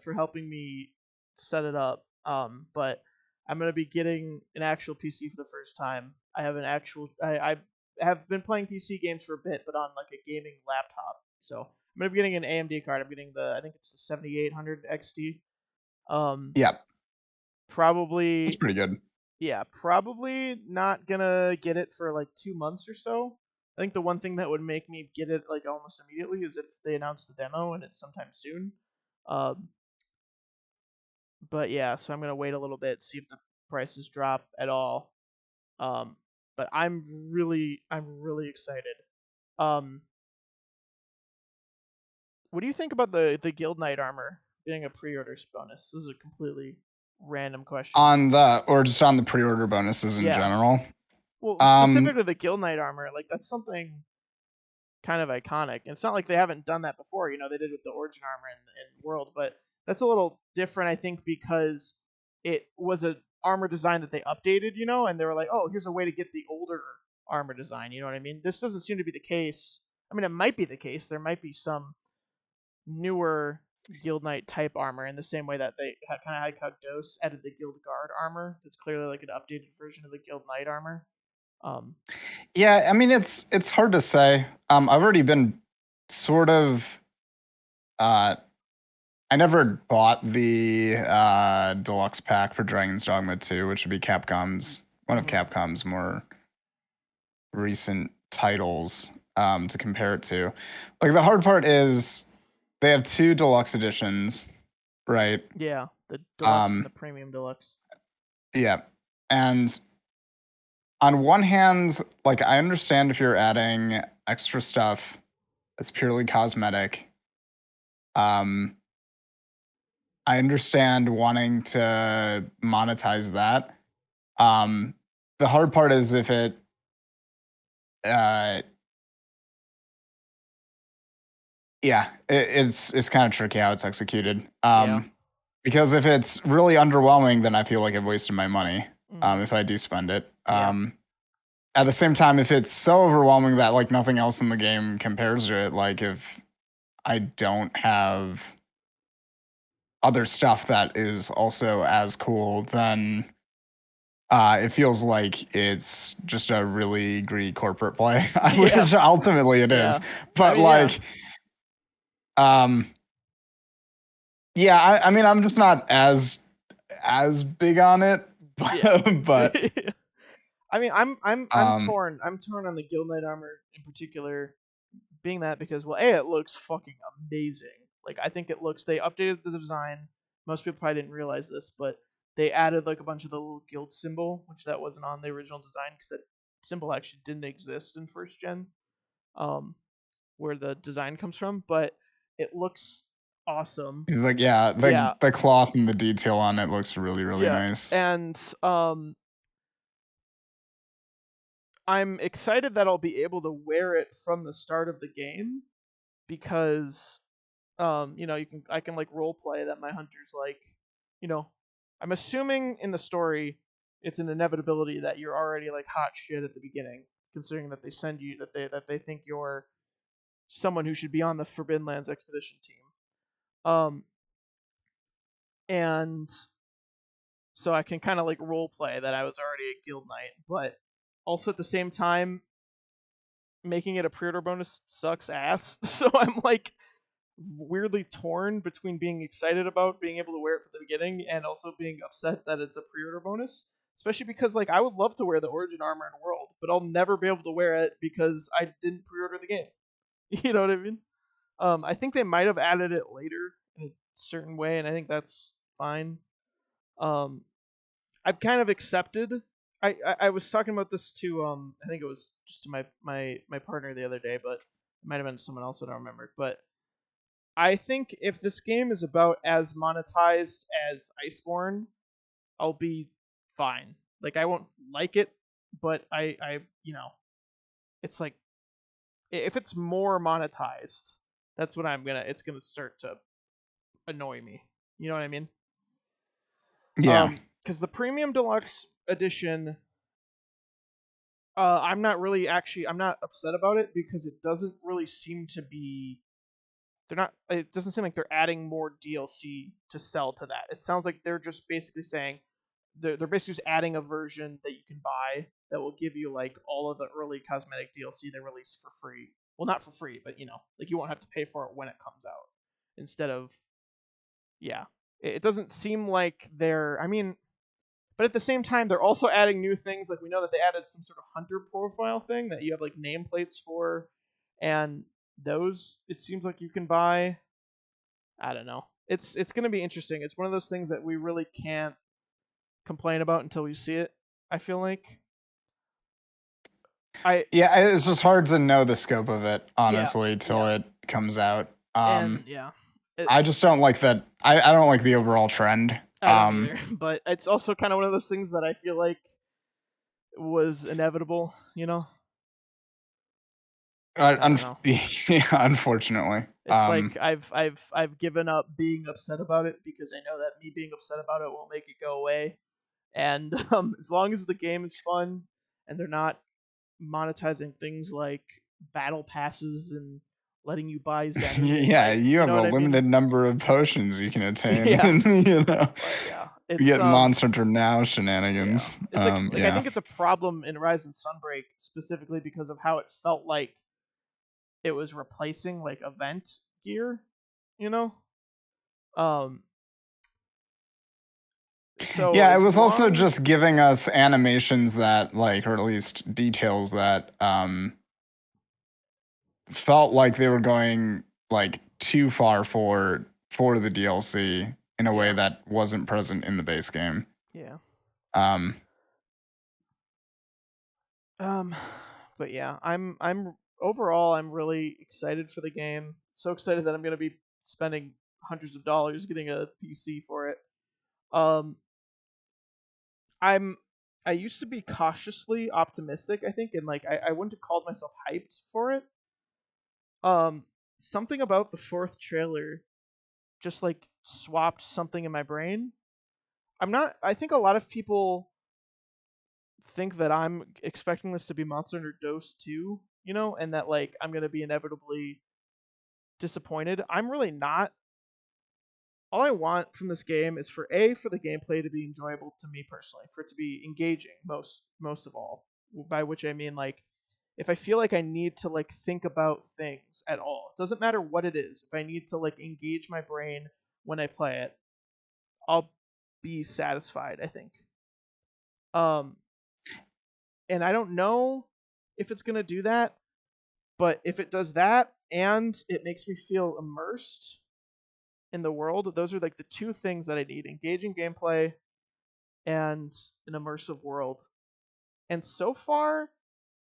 For helping me set it up. But I'm gonna be getting an actual PC for the first time. I have an actual. I have been playing PC games for a bit, but on like a gaming laptop. So I'm gonna be getting an AMD card. I'm getting the. I think it's the 7800 XT. Um,
Yeah, that's
probably
pretty good.
yeah, probably not gonna get it for like 2 months or so. I think the one thing that would make me get it like almost immediately is if they announce the demo and it's sometime soon. Um, but yeah, so I'm gonna wait a little bit, see if the prices drop at all. Um, but I'm really excited. Um, what do you think about the Guild Knight armor getting a pre-order bonus? This is a completely random question.
On the or just on the pre-order bonuses in
Yeah,
general.
well,
Um,
specifically the Guild Knight armor, like that's something kind of iconic. And it's not like they haven't done that before. You know, they did with the Origin armor in World, but that's a little different, I think, because it was a armor design that they updated. You know, and they were like, oh, here's a way to get the older armor design. You know what I mean? This doesn't seem to be the case. I mean, it might be the case. There might be some newer Guild Knight type armor in the same way that they kind of had Kagdos added the Guild Guard armor. That's clearly like an updated version of the Guild Knight armor. Um,
yeah, I mean it's hard to say. I've already been sort of uh I never bought the deluxe pack for Dragon's Dogma 2, which would be Capcom's one of
mhm.
Capcom's more recent titles to compare it to. Like the hard part is they have two deluxe editions, right?
Yeah, the deluxe and the
Um,
premium deluxe.
yeah. And on one hand, like I understand if you're adding extra stuff that's purely cosmetic. Um, I understand wanting to monetize that. Um, the hard part is if it uh yeah, it's kind of tricky how it's executed.
Yeah.
Because if it's really underwhelming, then I feel like I've wasted my money.
Hmm.
If I do spend it.
Yeah.
At the same time, if it's so overwhelming that like nothing else in the game compares to it, like if I don't have other stuff that is also as cool, then it feels like it's just a really greedy corporate play,
Yeah.
which ultimately it is.
Yeah. I
But
mean, yeah.
like, um, yeah, I mean, I'm just not as big on it,
Yeah.
but
I mean, I'm
um,
torn. I'm torn on the Guild Knight armor in particular, being that because well, a it looks fucking amazing. Like I think it looks. They updated the design. Most people probably didn't realize this, but they added like a bunch of the little guild symbol, which that wasn't on the original design because that symbol actually didn't exist in first gen. Um, where the design comes from, but it looks awesome.
like yeah,
Yeah,
the cloth and the detail on it looks really
yeah,
nice.
and I'm excited that I'll be able to wear it from the start of the game because you know, I can like role play that my hunter's like, you know, I'm assuming in the story it's an inevitability that you're already like hot shit at the beginning, considering that they send you that they think you're someone who should be on the Forbidden Lands expedition team. And so I can kind of like role play that I was already a guild knight, but also at the same time making it a pre-order bonus sucks ass. So I'm like weirdly torn between being excited about being able to wear it from the beginning and also being upset that it's a pre-order bonus. Especially because like I would love to wear the Origin armor in World, but I'll never be able to wear it because I didn't pre-order the game. You know what I mean? I think they might have added it later in a certain way, and I think that's fine. Um, I've kind of accepted. I was talking about this to I think it was just to my partner the other day, but it might have been someone else I don't remember. But I think if this game is about as monetized as Iceborne, I'll be fine. Like I won't like it, but I you know it's like if it's more monetized, that's when I'm gonna it's gonna start to annoy me. You know what I mean?
Yeah.
Because the premium deluxe edition, I'm not upset about it because it doesn't really seem to be. They're not. It doesn't seem like they're adding more DLC to sell to that. It sounds like they're just basically saying they're basically just adding a version that you can buy that will give you like all of the early cosmetic DLC they release for free. Well, not for free, but like you won't have to pay for it when it comes out. Instead of yeah, it doesn't seem like they're. I mean, but at the same time, they're also adding new things. Like we know that they added some sort of hunter profile thing that you have like nameplates for, and those it seems like you can buy. I don't know. It's going to be interesting. It's one of those things that we really can't complain about until we see it. I feel like I
Yeah, it's just hard to know the scope of it,
yeah
honestly, till
yeah
it comes out.
and yeah it,
I just don't like that. I don't like the overall trend.
I don't either. But it's also kind of one of those things that I feel like was inevitable. I don't know.
Yeah, unfortunately.
It's like I've given up being upset about it because I know that me being upset about it won't make it go away. And as long as the game is fun and they're not monetizing things like battle passes and letting you buy Zen and
Yeah,
like
you
you
have
know
a
what I mean?
limited number of potions you can attain,
Yeah.
and
But yeah,
you
it's
get Monster Hunter Now
yeah,
shenanigans.
it's like I
Yeah.
think it's a problem in Rise and Sunbreak specifically because of how it felt like it was replacing like event gear, you know. Um, so
Yeah, it
as
was also
long
just giving us animations that, like, or at least details that felt like they were going like too far for the DLC in a way
yeah
that wasn't present in the base game.
yeah
Um,
um, but yeah, I'm overall I'm really excited for the game. So excited that I'm gonna be spending hundreds of dollars getting a PC for it. Um, I'm I used to be cautiously optimistic, I think, and like I wouldn't have called myself hyped for it. Um, something about the fourth trailer just like swapped something in my brain. I think a lot of people think that I'm expecting this to be Monster Hunter Dose 2, and that like I'm going to be inevitably disappointed. I'm really not. All I want from this game is for the gameplay to be enjoyable to me personally, for it to be engaging most of all. By which I mean like if I feel like I need to like think about things at all, it doesn't matter what it is. If I need to like engage my brain when I play it, I'll be satisfied, I think. Um and I don't know if it's going to do that, but if it does that and it makes me feel immersed in the world, those are like the two things that I need: engaging gameplay and an immersive world. And so far,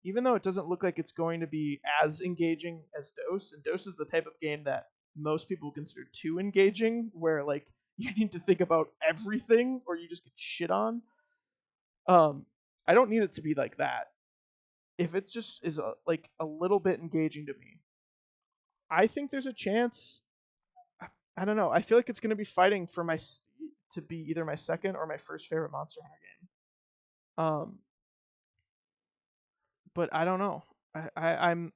even though it doesn't look like it's going to be as engaging as Dose, and Dose is the type of game that most people consider too engaging, where like you need to think about everything or you just get shit on. Um, I don't need it to be like that. If it just is like a little bit engaging to me, I think there's a chance. I don't know. I feel like it's going to be fighting for to be either my second or my first favorite Monster Hunter game. But I don't know. I'm.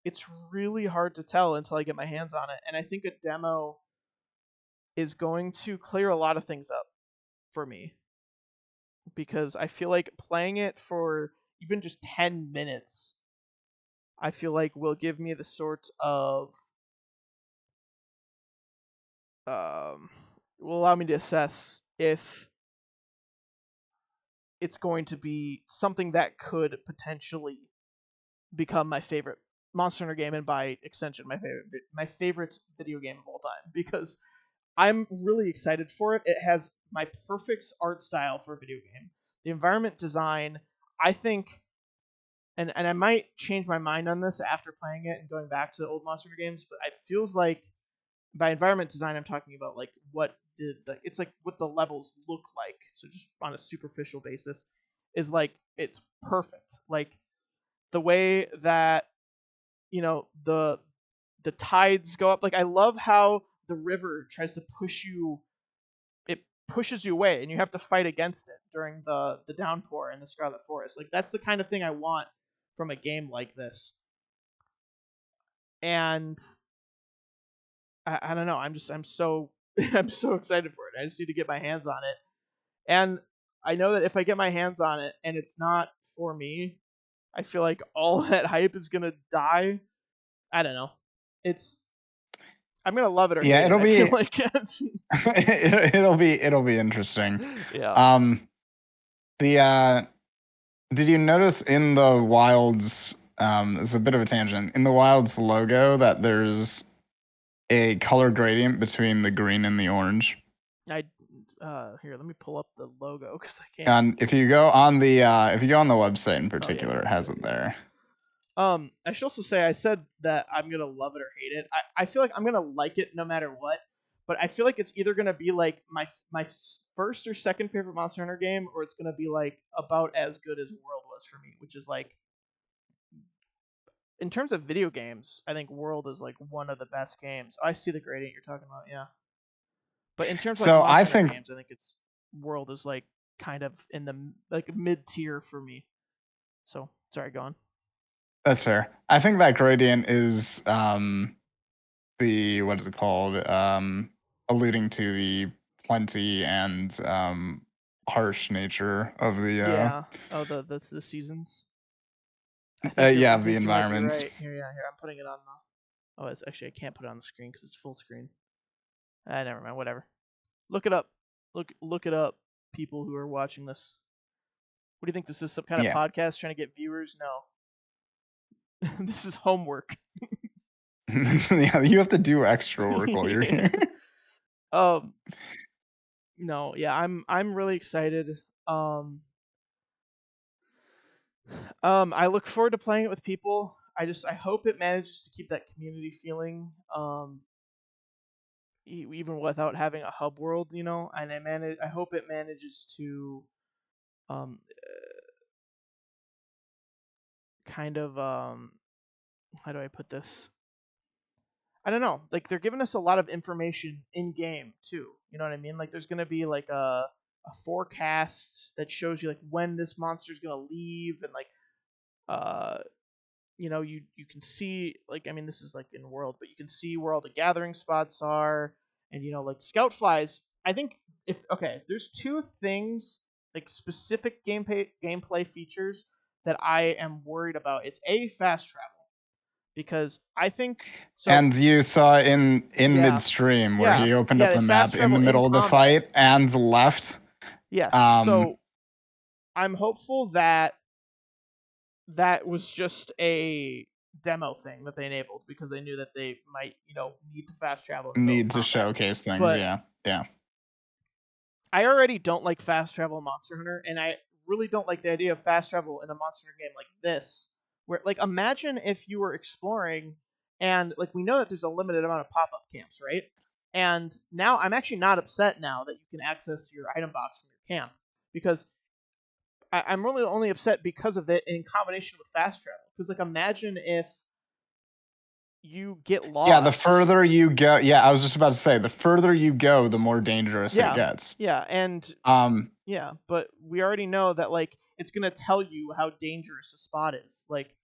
It's really hard to tell until I get my hands on it, and I think a demo is going to clear a lot of things up for me because I feel like playing it for even just 10 minutes, I feel like will give me the sort of will allow me to assess if it's going to be something that could potentially become my favorite Monster Hunter game, and by extension, my favorite video game of all time. Because I'm really excited for it. It has my perfect art style for a video game. The environment design, I think, and I might change my mind on this after playing it and going back to old Monster Hunter games, but it feels like by environment design, I'm talking about like what it's like what the levels look like. So just on a superficial basis, is like it's perfect. Like the way that the tides go up. Like I love how the river tries to push you, it pushes you away, and you have to fight against it during the downpour in the Scarlet Forest. Like that's the kind of thing I want from a game like this. And I don't know. I'm so I'm so excited for it. I just need to get my hands on it. And I know that if I get my hands on it and it's not for me, I feel like all that hype is gonna die. I don't know. It's I'm gonna love it or
Yeah,
hate it.
it'll
I feel
be
like
it'll be interesting.
yeah.
Um, the did you notice in the Wilds? It's a bit of a tangent. In the Wilds logo, that there's a color gradient between the green and the orange.
I here, let me pull up the logo because I can't
And
get.
if you go on the website in
Oh yeah,
particular,
here
it
we
has
go.
it
Here we go.
there.
I should also say I said that I'm gonna love it or hate it. I feel like I'm gonna like it no matter what, but I feel like it's either gonna be like my first or second favorite Monster Hunter game, or it's gonna be like about as good as World was for me, which is like in terms of video games, I think World is like one of the best games. I see the gradient you're talking about, yeah. But in terms of like
So I
Monster Hunter
think
games, I think it's World is like kind of in the like mid tier for me. So sorry, go on.
that's fair. I think that gradient is the what is it called? Alluding to the plenty and harsh nature of the
Yeah. Oh, the seasons. I think you're.
yeah,
I
of the
think you might be
environments.
right. Here, yeah. Here, I'm putting it on the. Oh, it's actually I can't put it on the screen because it's full screen. Never mind. Whatever. Look it up. Look it up. People who are watching this. What do you think? This is some kind of
Yeah.
podcast trying to get viewers? No. This is homework.
Yeah, you have to do extra work while you're
Yeah.
here.
Um. No. Yeah. I'm really excited. Um. I look forward to playing it with people. I hope it manages to keep that community feeling. Even without having a hub world, and I hope it manages to um kind of how do I put this? I don't know. Like they're giving us a lot of information in game too. You know what I mean? Like there's gonna be like a forecast that shows you like when this monster's gonna leave and like uh you can see like I mean this is like in world, but you can see where all the gathering spots are, and like scout flies. I think if okay, there's two things like specific gameplay features that I am worried about. It's a fast travel because I think so.
And you saw in
Yeah,
midstream where
yeah,
he opened
yeah.
up
The
the
fast
map in the
travel in
middle of the
combat.
fight and left.
Yes.
Um,
So I'm hopeful that that was just a demo thing that they enabled because they knew that they might, need to fast travel in the middle of
need to
combat.
showcase things.
But
Yeah, yeah.
I already don't like fast travel in Monster Hunter, and I really don't like the idea of fast travel in a Monster Hunter game like this. Where like imagine if you were exploring and like we know that there's a limited amount of pop-up camps, right? And now I'm actually not upset now that you can access your item box from your camp because I'm really only upset because of it in combination with fast travel. Because like imagine if you get
Yeah, the
lost.
further you go, yeah, I was just about to say, the further you go, the more dangerous it
Yeah,
gets.
yeah, and
Um,
yeah, but we already know that like it's gonna tell you how dangerous a spot is. Like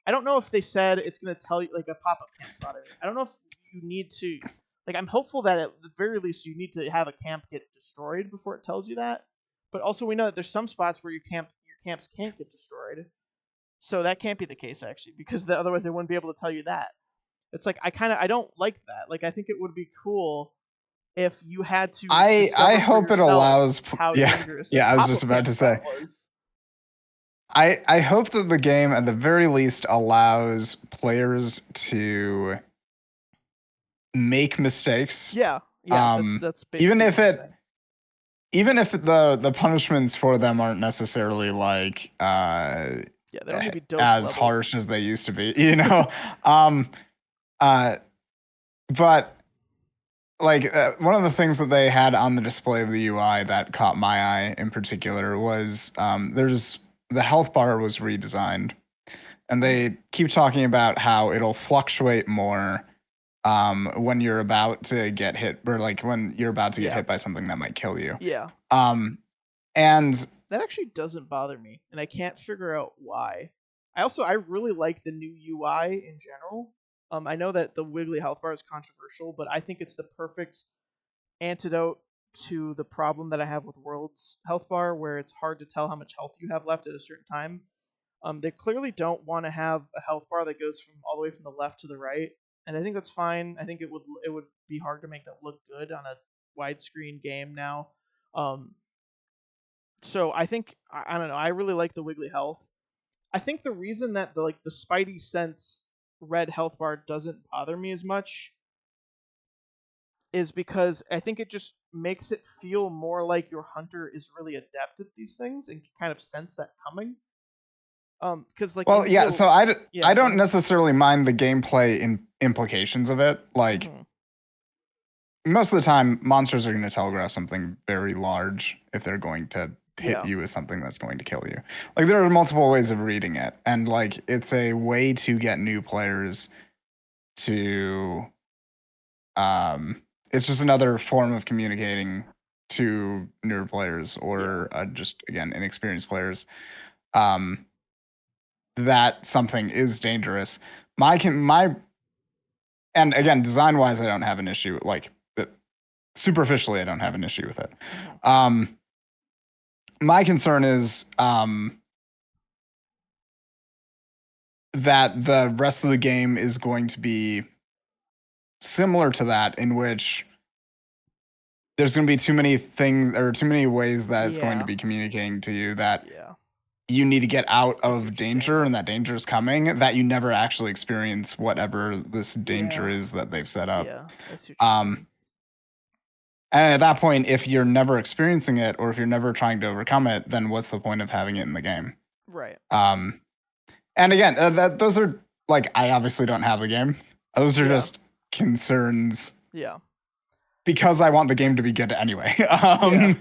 I don't know if they said it's gonna tell you like a pop up camp spot. I don't know if you need to. Like I'm hopeful that at the very least you need to have a camp get destroyed before it tells you that. But also we know that there's some spots where your camps can't get destroyed. So that can't be the case actually, because otherwise they wouldn't be able to tell you that. It's like I don't like that. Like I think it would be cool if you had to
I
discover for
hope it
yourself
allows.
how
Yeah,
dangerous a
yeah. I was just
pop-up
about
camp
to
spot
say.
was.
I hope that the game, at the very least, allows players to make mistakes.
Yeah, yeah,
Um,
that's
even
basically
if
what I'm
it,
saying.
even if the punishments for them aren't necessarily like
Yeah, they don't need to be dose
as
level.
harsh as they used to be, you know. um, uh, but like one of the things that they had on the display of the UI that caught my eye in particular was there's the health bar was redesigned, and
Mm.
they keep talking about how it'll fluctuate more when you're about to get hit, or like when you're about to get
Yeah.
hit by something that might kill you.
Yeah.
Um, and
That actually doesn't bother me, and I can't figure out why. I really like the new UI in general. I know that the wiggly health bar is controversial, but I think it's the perfect antidote to the problem that I have with World's health bar, where it's hard to tell how much health you have left at a certain time. They clearly don't want to have a health bar that goes from all the way from the left to the right, and I think that's fine. I think it would be hard to make that look good on a widescreen game now. Um, so I think I don't know. I really like the wiggly health. I think the reason that the Spidey Sense red health bar doesn't bother me as much is because I think it just makes it feel more like your hunter is really adept at these things and can kind of sense that coming. Because like
well,
in
yeah.
real,
So I
yeah, go
don't
ahead.
necessarily mind the gameplay implications of it. Like
Hmm.
most of the time, monsters are going to telegraph something very large if they're going to hit
Yeah,
you with something that's going to kill you. Like there are multiple ways of reading it, and like it's a way to get new players to. It's just another form of communicating to newer players
yeah,
or just again inexperienced players. Um, that something is dangerous. My and again design wise, I don't have an issue. Like superficially, I don't have an issue with it.
hmm,
Um, my concern is that the rest of the game is going to be similar to that, in which there's going to be too many things or too many ways that it's going to
yeah,
be communicating to you that
yeah.
you need to get out
I see
of
what you're saying
danger
though.
and that danger is coming, that you never actually experience whatever this danger
Yeah,
is that they've set up.
yeah, I see what you're
Um,
saying.
and at that point, if you're never experiencing it or if you're never trying to overcome it, then what's the point of having it in the game?
Right.
Um, and again, those are like, I obviously don't have the game. Those are
Yeah,
just concerns
yeah,
because I want the game to be good anyway.
yeah,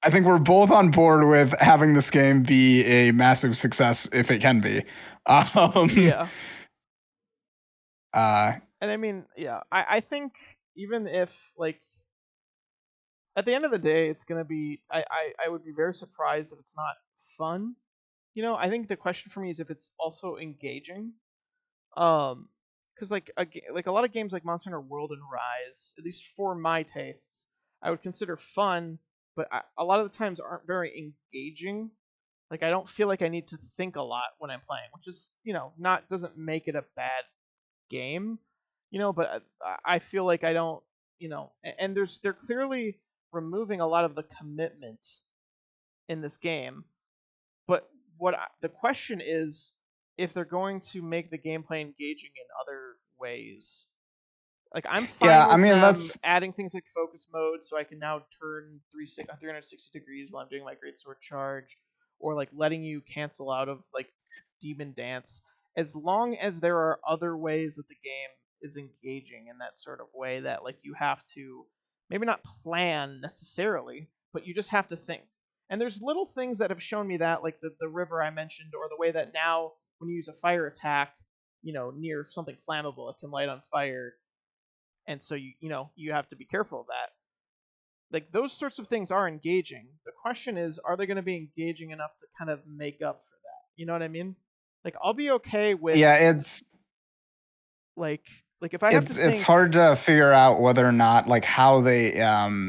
I think we're both on board with having this game be a massive success if it can be. Um,
yeah.
uh,
And I mean, yeah, I think even if like at the end of the day, it's gonna be I would be very surprised if it's not fun. I think the question for me is if it's also engaging. Um, because like a lot of games like Monster Hunter World and Rise, at least for my tastes, I would consider fun, but a lot of the times aren't very engaging. Like I don't feel like I need to think a lot when I'm playing, which is not doesn't make it a bad game, but I feel like I don't, and they're clearly removing a lot of the commitment in this game. But the question is if they're going to make the gameplay engaging in other ways. Like I'm
yeah,
fine
I
with
mean
them
that's
adding things like focus mode, so I can now turn 360 degrees while I'm doing my great sword charge, or like letting you cancel out of like demon dance. As long as there are other ways that the game is engaging in that sort of way that like you have to maybe not plan necessarily, but you just have to think. And there's little things that have shown me that, like the river I mentioned, or the way that now when you use a fire attack, near something flammable, it can light on fire, and so you have to be careful of that. Like those sorts of things are engaging. The question is, are they going to be engaging enough to kind of make up for that? You know what I mean? Like I'll be okay with
yeah,
like if I have to
it's
think.
hard to figure out whether or not like how they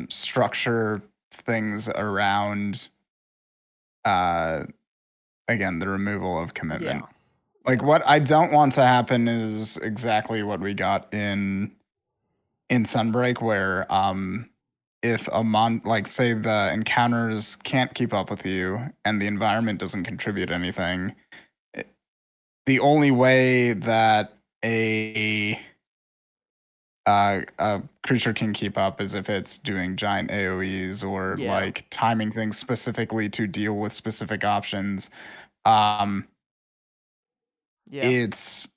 structure things around uh again the removal of
Yeah,
commitment. Like
yeah,
what I don't want to happen is exactly what we got in Sunbreak, where if like say the encounters can't keep up with you and the environment doesn't contribute anything, it- the only way that a creature can keep up is if it's doing giant AoEs or
yeah,
like timing things specifically to deal with specific options. Um,
yeah.
it's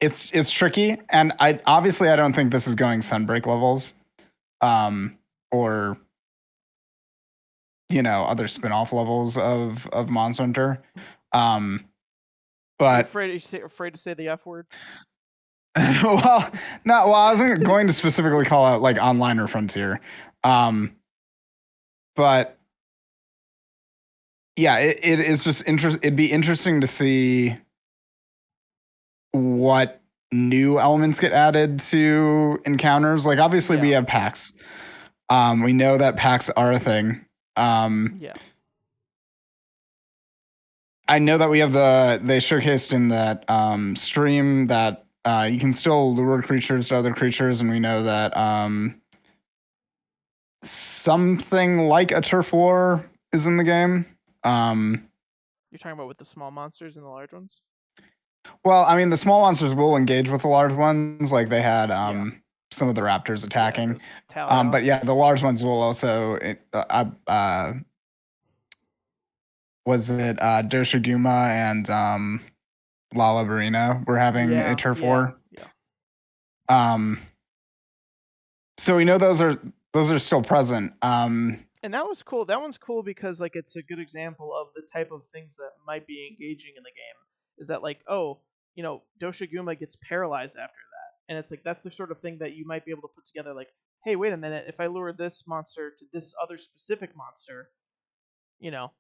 it's tricky, and I don't think this is going Sunbreak levels, um, or other spin-off levels of Monster Hunter. Um,
Are you
but
afraid to say the F word?
Well, no, well, I wasn't going to specifically call out like online or Frontier. Um, but yeah, it is just it'd be interesting to see what new elements get added to encounters. Like obviously we
Yeah,
have packs. We know that packs are a thing. Um,
yeah,
I know that we have they showcased in that stream that you can still lure creatures to other creatures, and we know that something like a turf war is in the game. Um,
you're talking about with the small monsters and the large ones.
well, I mean, the small monsters will engage with the large ones, like they had
Yeah,
some of the raptors
yeah,
attacking.
those tally
But
off.
yeah, the large ones will also. Was it Doshiguma and Lala Barina were having a
Yeah,
turf
yeah,
war?
yeah.
Um, so we know those are still present.
And that was cool. That one's cool because like it's a good example of the type of things that might be engaging in the game. Is that like, oh, Doshiguma gets paralyzed after that, and it's like that's the sort of thing that you might be able to put together. Like, hey, wait a minute, if I lure this monster to this other specific monster, you know,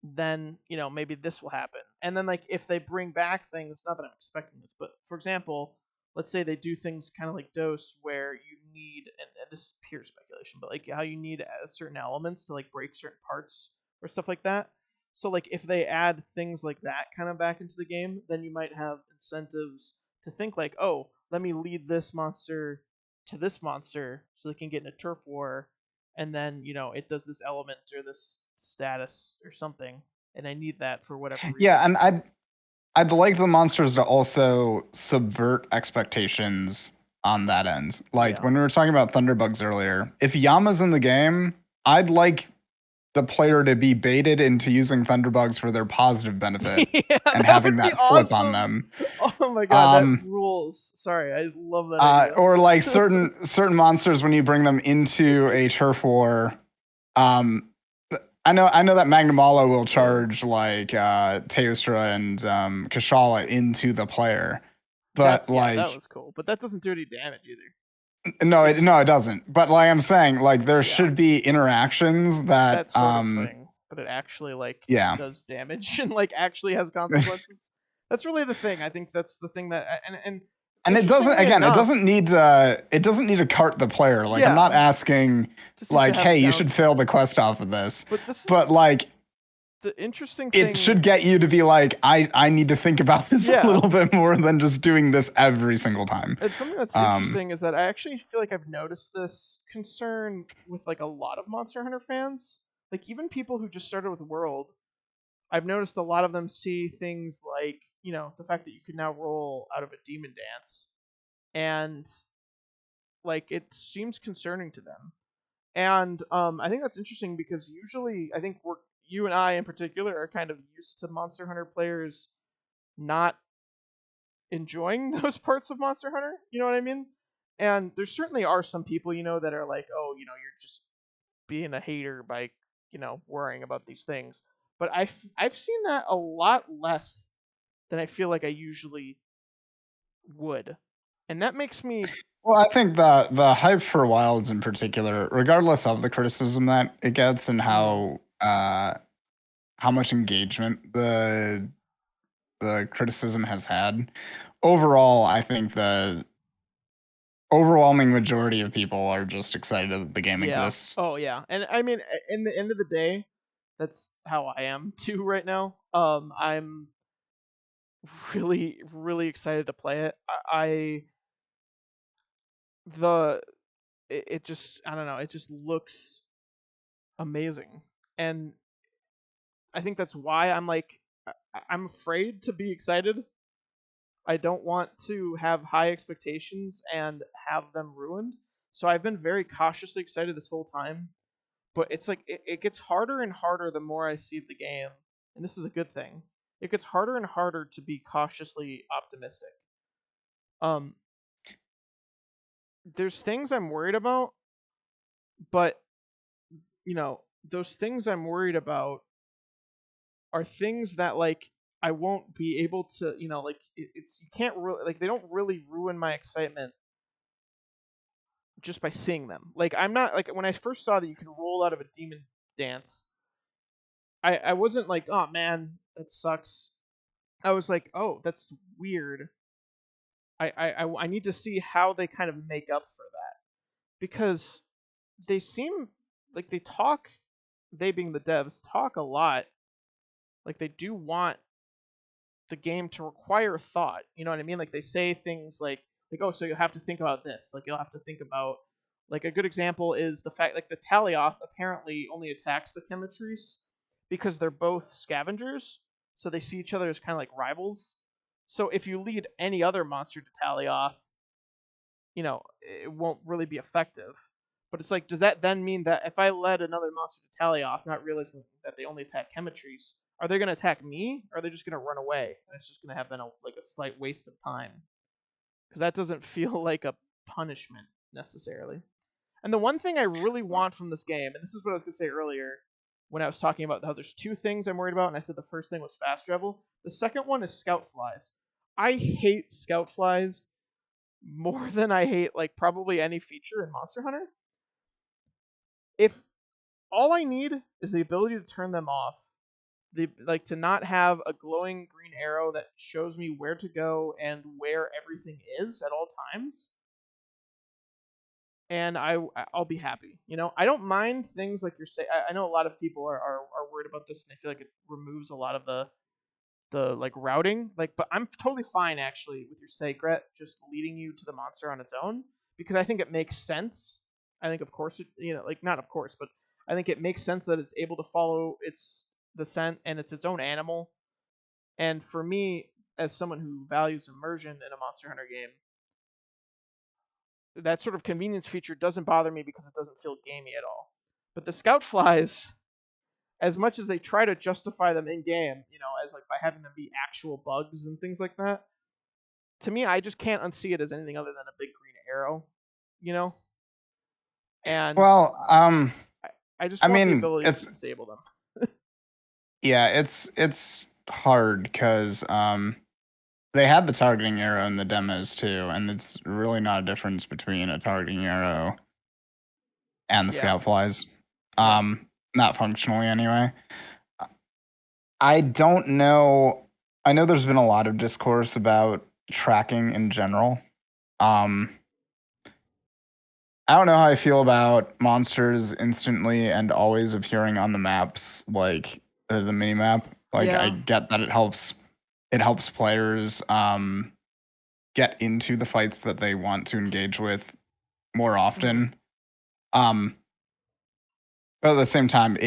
then maybe this will happen. And then like if they bring back things, not that I'm expecting this, but for example, let's say they do things kind of like Dose, where you need, and this is pure speculation, but like how you need certain elements to like break certain parts or stuff like that. So like if they add things like that kind of back into the game, then you might have incentives to think like, oh, let me lead this monster to this monster so they can get in a turf war, and then it does this element or this status or something, and I need that for whatever reason.
yeah, and I'd like the monsters to also subvert expectations on that end. Like
Yeah.
when we were talking about Thunderbugs earlier, if Yama's in the game, I'd like the player to be baited into using Thunderbugs for their positive benefit
Yeah,
and
that
having
would be
that flip on
awesome.
them.
Oh my god, that
Um,
rules. Sorry, I love that idea.
or like certain monsters when you bring them into a turf war. Um, I know that Magnamalo will charge like Teostra and Kashala into the player, but
Yeah, that
like
was cool, but that doesn't do any damage either.
no,
It's
no, it
just,
doesn't. But like I'm saying, like there
yeah,
should be interactions that
that sort of thing, but it actually like
yeah.
does damage and like actually has consequences. That's really the thing. I think that's the thing that, and
And it doesn't,
interestingly
again,
enough,
it doesn't need to cart the player. Like I'm not
yeah,
asking
just needs to
like,
have a
hey, you should fail
downside.
the quest off of this.
But this
But
is
like
the interesting
it
thing.
should get you to be like, I need to think about this a
Yeah,
little bit more than just doing this every single time.
it's something that's
Um,
interesting is that I actually feel like I've noticed this concern with like a lot of Monster Hunter fans. Like even people who just started with World, I've noticed a lot of them see things like, the fact that you can now roll out of a demon dance, and like it seems concerning to them. And I think that's interesting because usually I think you and I in particular are kind of used to Monster Hunter players not enjoying those parts of Monster Hunter. You know what I mean? And there certainly are some people, that are like, oh, you're just being a hater by, worrying about these things. But I've seen that a lot less than I feel like I usually would, and that makes me.
well, I think the hype for Wilds in particular, regardless of the criticism that it gets and
Mm,
how much engagement the criticism has had, overall, I think the overwhelming majority of people are just excited that the game
yeah.
exists.
Oh yeah. And I mean, in the end of the day, that's how I am too right now. I'm really really excited to play it. The it just, I don't know, it just looks amazing. And I think that's why I'm like, I'm afraid to be excited. I don't want to have high expectations and have them ruined. So I've been very cautiously excited this whole time. But it's like it gets harder and harder the more I see the game. And this is a good thing. It gets harder and harder to be cautiously optimistic. Um there's things I'm worried about, but those things I'm worried about are things that like I won't be able to, like it's you can't really like they don't really ruin my excitement just by seeing them. Like I'm not like when I first saw that you can roll out of a demon dance, I wasn't like, oh man, that sucks. I was like, oh, that's weird. I need to see how they kind of make up for that because they seem like they talk. They being the devs talk a lot. Like they do want the game to require thought. You know what I mean? Like they say things like oh, so you'll have to think about this. Like you'll have to think about like a good example is the fact like the Talioth apparently only attacks the Chemistries because they're both scavengers, so they see each other as kind of like rivals. So if you lead any other monster to Talioth, it won't really be effective. But it's like, does that then mean that if I led another monster to Talioth, not realizing that they only attack Chemistries, are they going to attack me? Or are they just going to run away? And it's just going to have been a slight waste of time. Because that doesn't feel like a punishment necessarily. And the one thing I really want from this game, and this is what I was going to say earlier when I was talking about how there's two things I'm worried about, and I said the first thing was fast travel. The second one is scout flies. I hate scout flies more than I hate like probably any feature in Monster Hunter. If all I need is the ability to turn them off, to not have a glowing green arrow that shows me where to go and where everything is at all times, and I'll be happy. I don't mind things like you're saying. I know a lot of people are worried about this and they feel like it removes a lot of the like routing, but I'm totally fine actually with your Segret just leading you to the monster on its own because I think it makes sense. I think of course like not of course, but I think it makes sense that it's able to follow its the scent and it's its own animal. And for me, as someone who values immersion in a Monster Hunter game, that sort of convenience feature doesn't bother me because it doesn't feel gamey at all. But the scout flies, as much as they try to justify them in game, as like by having them be actual bugs and things like that, to me, I just can't unsee it as anything other than a big green arrow, you know. And
Well,
I, I just
I
want the
mean,
ability to
it's
disable them.
yeah, it's hard because they had the targeting arrow in the demos too, and it's really not a difference between a targeting arrow and the
Yeah,
scout flies.
yeah,
Not functionally anyway. I don't know. I know there's been a lot of discourse about tracking in general. Um, I don't know how I feel about monsters instantly and always appearing on the maps, like the mini map. Like I
yeah.
get that it helps players get into the fights that they want to engage with more
Hmm.
often. Um, but at the same time,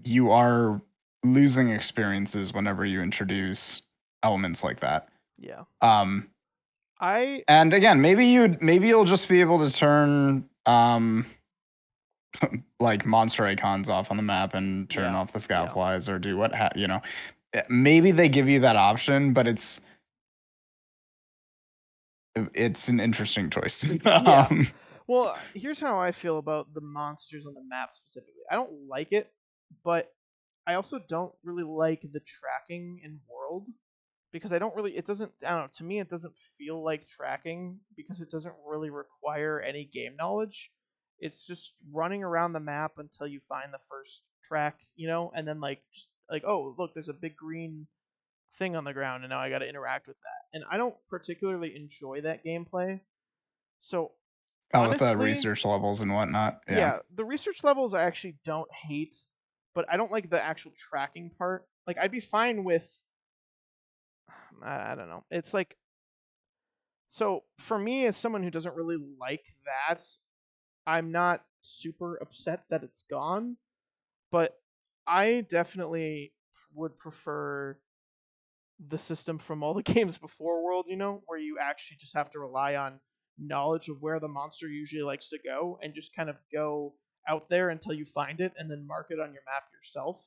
you are losing experiences whenever you introduce elements like that.
Yeah.
Um,
I
and again, maybe you'll just be able to turn like monster icons off on the map and turn
yeah,
off the scout
yeah,
flies or do maybe they give you that option, but it's an interesting choice.
yeah. Well, here's how I feel about the monsters on the map specifically. I don't like it, but I also don't really like the tracking in world because I don't really it doesn't I don't know, to me it doesn't feel like tracking because it doesn't really require any game knowledge. It's just running around the map until you find the first track, and then like just like oh, look, there's a big green thing on the ground and now I got to interact with that. And I don't particularly enjoy that gameplay. So,
Oh, with the
honestly,
research levels and whatnot. Yeah.
yeah, the research levels I actually don't hate, but I don't like the actual tracking part. Like I'd be fine with I don't know. It's like so for me as someone who doesn't really like that, I'm not super upset that it's gone, but I definitely would prefer the system from all the games before World, where you actually just have to rely on knowledge of where the monster usually likes to go and just kind of go out there until you find it and then mark it on your map yourself.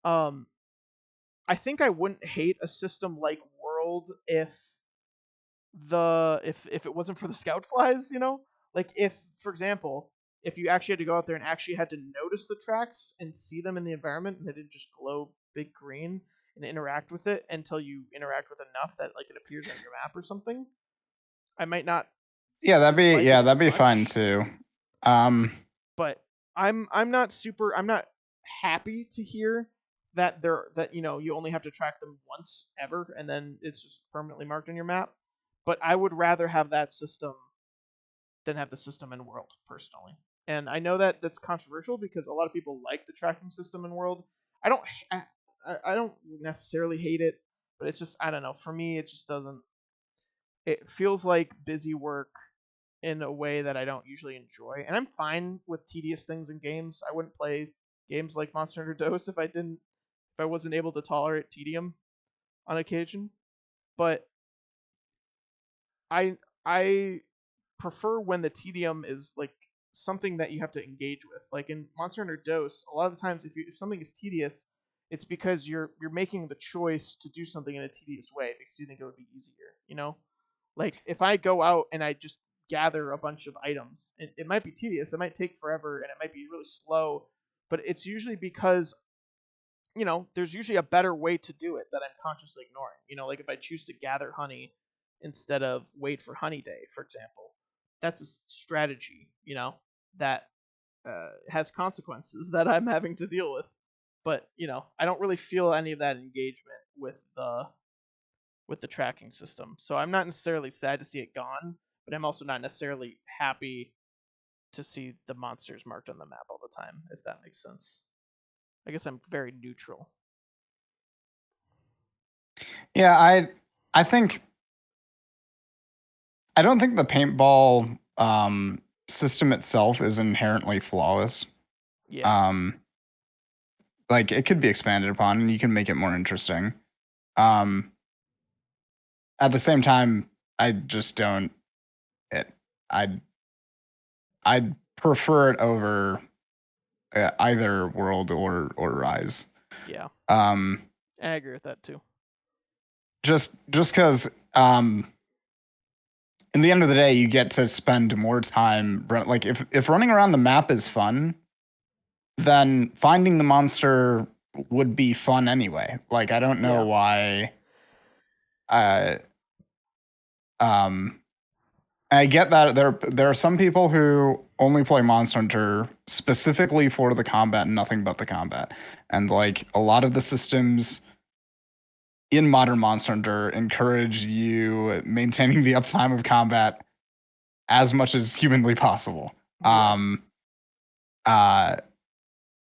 Um I think I wouldn't hate a system like World if it wasn't for the scout flies, like if for example if you actually had to go out there and actually had to notice the tracks and see them in the environment and they didn't just glow big green, and interact with it until you interact with enough that like it appears on your map or something. I might not dislike it too
that'd be fine
much,
too. Um,
but I'm not happy to hear that you only have to track them once ever and then it's just permanently marked on your map. But I would rather have that system than have the system in World personally. And I know that that's controversial because a lot of people like the tracking system in World. I don't I, I don't necessarily hate it, but it's just I don't know. For me, it just doesn't. It feels like busy work in a way that I don't usually enjoy. And I'm fine with tedious things in games. I wouldn't play games like Monster Hunter Dose if I wasn't able to tolerate tedium on occasion. But I prefer when the tedium is like something that you have to engage with. Like in Monster Hunter Dose, a lot of the times if something is tedious, it's because you're making the choice to do something in a tedious way because you think it would be easier. Like if I go out and I just gather a bunch of items, it might be tedious, it might take forever, and it might be really slow, but it's usually because there's usually a better way to do it that I'm consciously ignoring. Like if I choose to gather honey instead of wait for honey day, for example, that's a strategy, that has consequences that I'm having to deal with. But I don't really feel any of that engagement with the tracking system. So I'm not necessarily sad to see it gone, but I'm also not necessarily happy to see the monsters marked on the map all the time, if that makes sense. I guess I'm very neutral.
yeah, I think I don't think the paintball system itself is inherently flawless.
Yeah.
Um, like it could be expanded upon, and you can make it more interesting. Um, at the same time, I just don't. It, I I'd prefer it over either World or Rise.
Yeah.
Um,
I agree with that too.
just because in the end of the day, you get to spend more time. Like if running around the map is fun, then finding the monster would be fun anyway. Like I don't know
Yeah.
why. Uh, um, I get that there are some people who only play Monster Hunter specifically for the combat and nothing but the combat, and like a lot of the systems in modern Monster Hunter encourage you maintaining the uptime of combat as much as humanly possible.
Yeah.
Um, uh,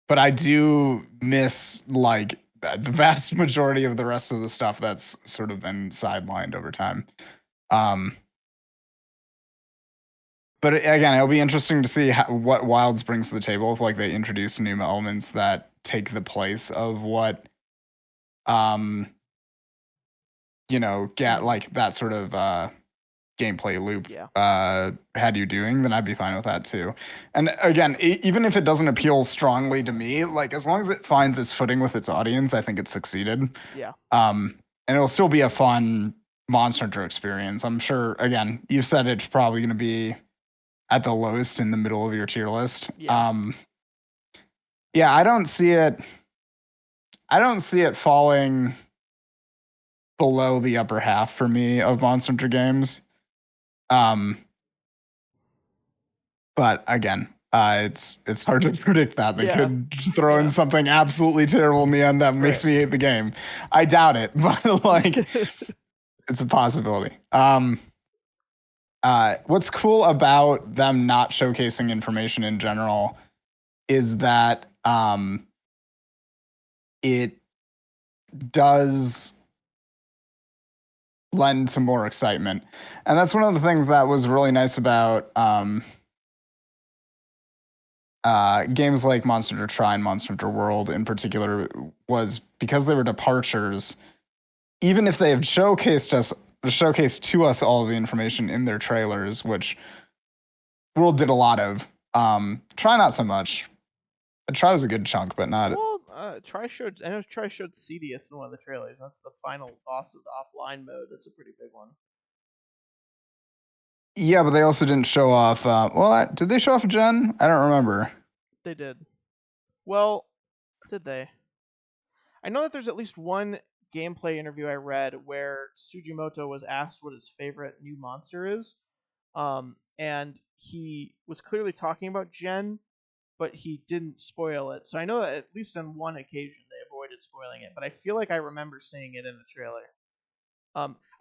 but I do miss like the vast majority of the rest of the stuff that's sort of been sidelined over time. Um, but again, it'll be interesting to see what Wilds brings to the table if like they introduce new elements that take the place of what um get
Mhm.
like that sort of gameplay loop
Yeah.
had you doing, then I'd be fine with that too. And again, even if it doesn't appeal strongly to me, like as long as it finds its footing with its audience, I think it succeeded.
Yeah.
And it'll still be a fun Monster Hunter experience. I'm sure. Again, you said it's probably going to be at the lowest in the middle of your tier list.
Yeah.
Yeah, I don't see it. I don't see it falling below the upper half for me of Monster Hunter games. Um, But again, it's hard to predict that. They
Yeah.
could throw in
Yeah.
something absolutely terrible in the end that makes
Right.
me hate the game. I doubt it, but like it's a possibility. What's cool about them not showcasing information in general is that it does lend to more excitement, and that's one of the things that was really nice about games like Monster Hunter Tri and Monster Hunter World in particular was because they were departures. Even if they have showcased to us all the information in their trailers, which World did a lot of. Try not so much. Try was a good chunk, but not.
Well, I know Try showed CDS in one of the trailers. That's the final boss of the offline mode. That's a pretty big one.
Yeah, but they also didn't show off. Did they show off Jen? I don't remember.
They did. Well, did they? I know that there's at least one gameplay interview I read where Sugimoto was asked what his favorite new monster is, and he was clearly talking about Jen, but he didn't spoil it. So I know that at least on one occasion they avoided spoiling it, but I feel like I remember seeing it in the trailer.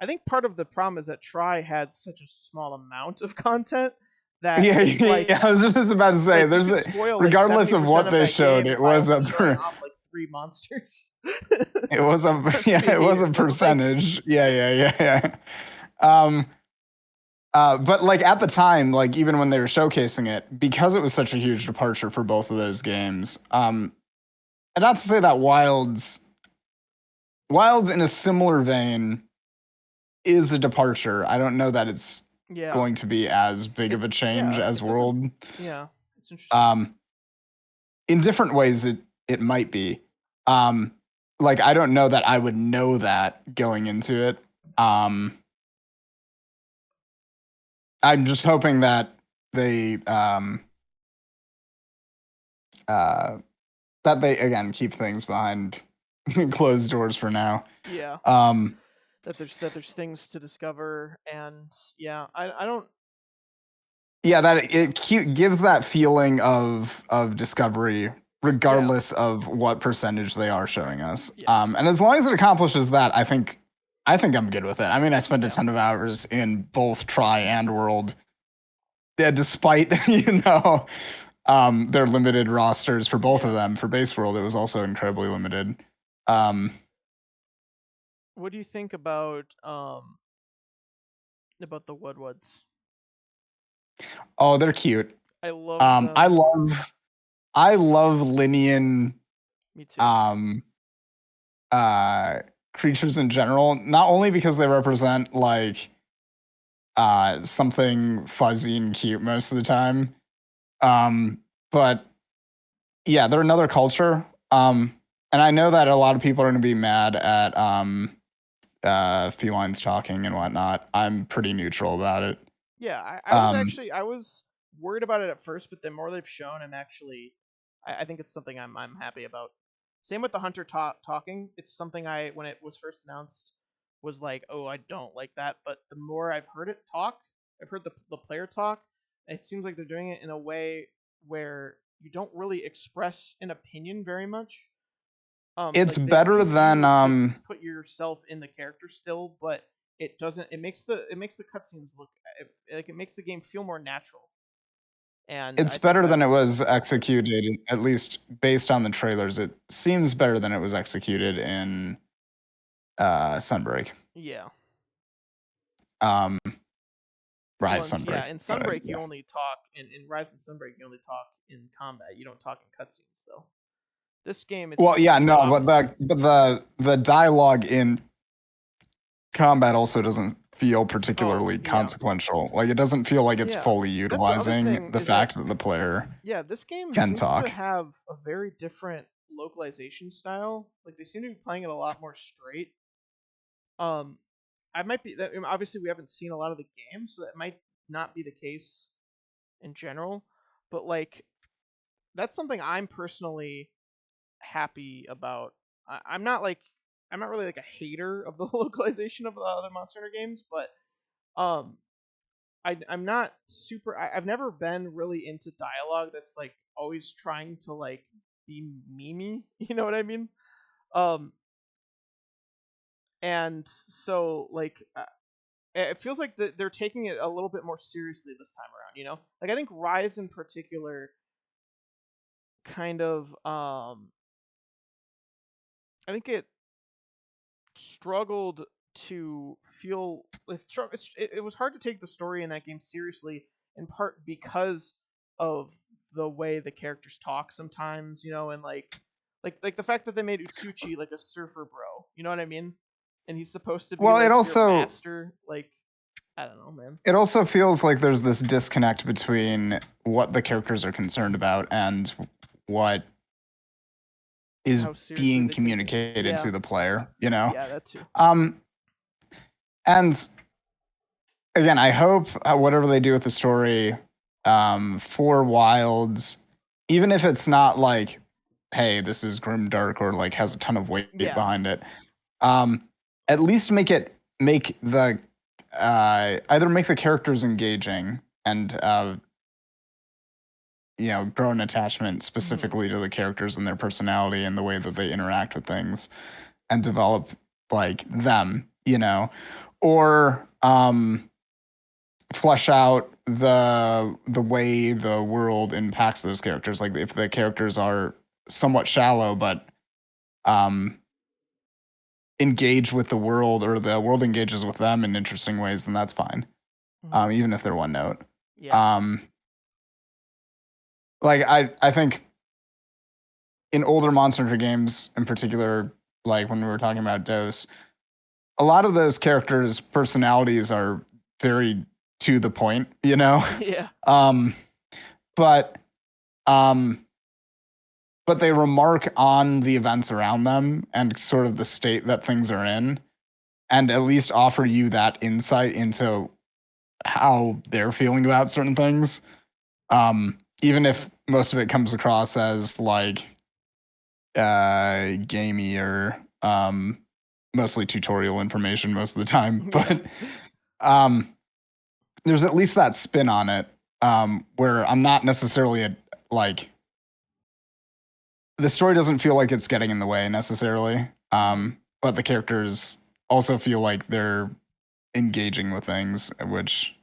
I think part of the problem is that Try had such a small amount of content that
Yeah,
it's
yeah, I was just about to say,
you
there's
could
a,
spoil like
regardless
seventy
of
percent
what
of
they
that
showed,
game
it
by
was
only
a
showing off like three monsters.
it was a
Not to
yeah,
be
it was a
hated, but like
percentage. Yeah, yeah, yeah, yeah. But like at the time, like even when they were showcasing it, because it was such a huge departure for both of those games, and not to say that Wilds in a similar vein is a departure. I don't know that it's
yeah,
going to be as big of a change
yeah,
as
it doesn't.
World.
Yeah, it's interesting.
Um, in different ways, it might be. Um, like I don't know that I would know that going into it. Um, I'm just hoping that they uh, that they again keep things behind closed doors for now.
Yeah,
Um,
that there's things to discover, and yeah, I don't.
yeah, that gives that feeling of discovery,
Yeah,
regardless of what percentage they are showing us.
yeah,
And as long as it accomplishes that, I think I'm good with it. I mean, I spent a
yeah,
ton of hours in both Try and World. Yeah, despite their limited rosters for both of
yeah.
them. For Base World, it was also incredibly limited. Um,
What do you think about the Woodwoods?
oh, they're cute.
I love
Um, I
them.
love I love Linian
Me too.
um uh creatures in general, not only because they represent like something fuzzy and cute most of the time, um, but yeah, they're another culture. And I know that a lot of people are gonna be mad at felines talking and whatnot. I'm pretty neutral about it.
Yeah,
Um,
I was worried about it at first, but the more they've shown, I think it's something I'm happy about. Same with the Hunter talking. It's something I when it was first announced was like, oh, I don't like that. But the more I've heard it talk, I've heard the player talk. It seems like they're doing it in a way where you don't really express an opinion very much.
it's
Like they
better
leave
than
you to put yourself in the character still, but it doesn't. It makes the cutscenes look like it makes the game feel more natural, and
it's
I think
better than it
that's
was executed, at least based on the trailers. It seems better than it was executed in Sunbreak.
yeah.
Um,
Well,
Rise Sunbreak.
yeah, in
But
Sunbreak
yeah.
you only talk in Rise and Sunbreak you only talk in combat. You don't talk in cutscenes though. This game it
Well,
seems to
yeah,
be the
no, but
opposite.
the dialogue in combat also doesn't feel
Oh
particularly
yeah,
consequential. Like it doesn't feel like it's
yeah.
fully
That's the other
utilizing
thing
the
is that
fact that the player
yeah, this game
can
seems to
talk.
have a very different localization style. Like they seem to be playing it a lot more straight. Um, I might be that obviously we haven't seen a lot of the game, so that might not be the case in general. But like that's something I'm personally happy about. I'm not like I'm not really like a hater of the localization of the other Monster Hunter games, but um, I'm not super. I've never been really into dialogue that's like always trying to like be memey. You know what I mean? Um, and so like it feels like they're taking it a little bit more seriously this time around. You know, like I think Rise in particular kind of I think it struggled to feel it was hard to take the story in that game seriously in part because of the way the characters talk sometimes, you know, and like the fact that they made Utsuchi like a surfer bro, you know what I mean? And he's supposed to be
Well,
like your master, like I don't know, man.
it also feels like there's this disconnect between what the characters are concerned about and what is
How seriously
being
they take it.
communicated
Yeah.
to the player, you know?
Yeah, that too.
Um, and again, I hope whatever they do with the story for Wilds, even if it's not like hey, this is grimdark or like has a ton of weight
Yeah.
behind it. Um, at least make the either make the characters engaging and grow an attachment
Hmm.
specifically to the characters and their personality and the way that they interact with things and develop like them, or flesh out the way the world impacts those characters. Like if the characters are somewhat shallow but um engage with the world or the world engages with them in interesting ways, then that's fine.
Hmm.
Even if they're one note.
Yeah.
Um like I think in older Monster Hunter games in particular, like when we were talking about Dose, a lot of those characters' personalities are very to the point,
Yeah.
Um, but um, but they remark on the events around them and sort of the state that things are in, and at least offer you that insight into how they're feeling about certain things. Even if most of it comes across as like gamey or mostly tutorial information most of the time,
Yeah.
but um there's at least that spin on it, where I'm not necessarily like the story doesn't feel like it's getting in the way necessarily,
Hmm.
but the characters also feel like they're engaging with things, which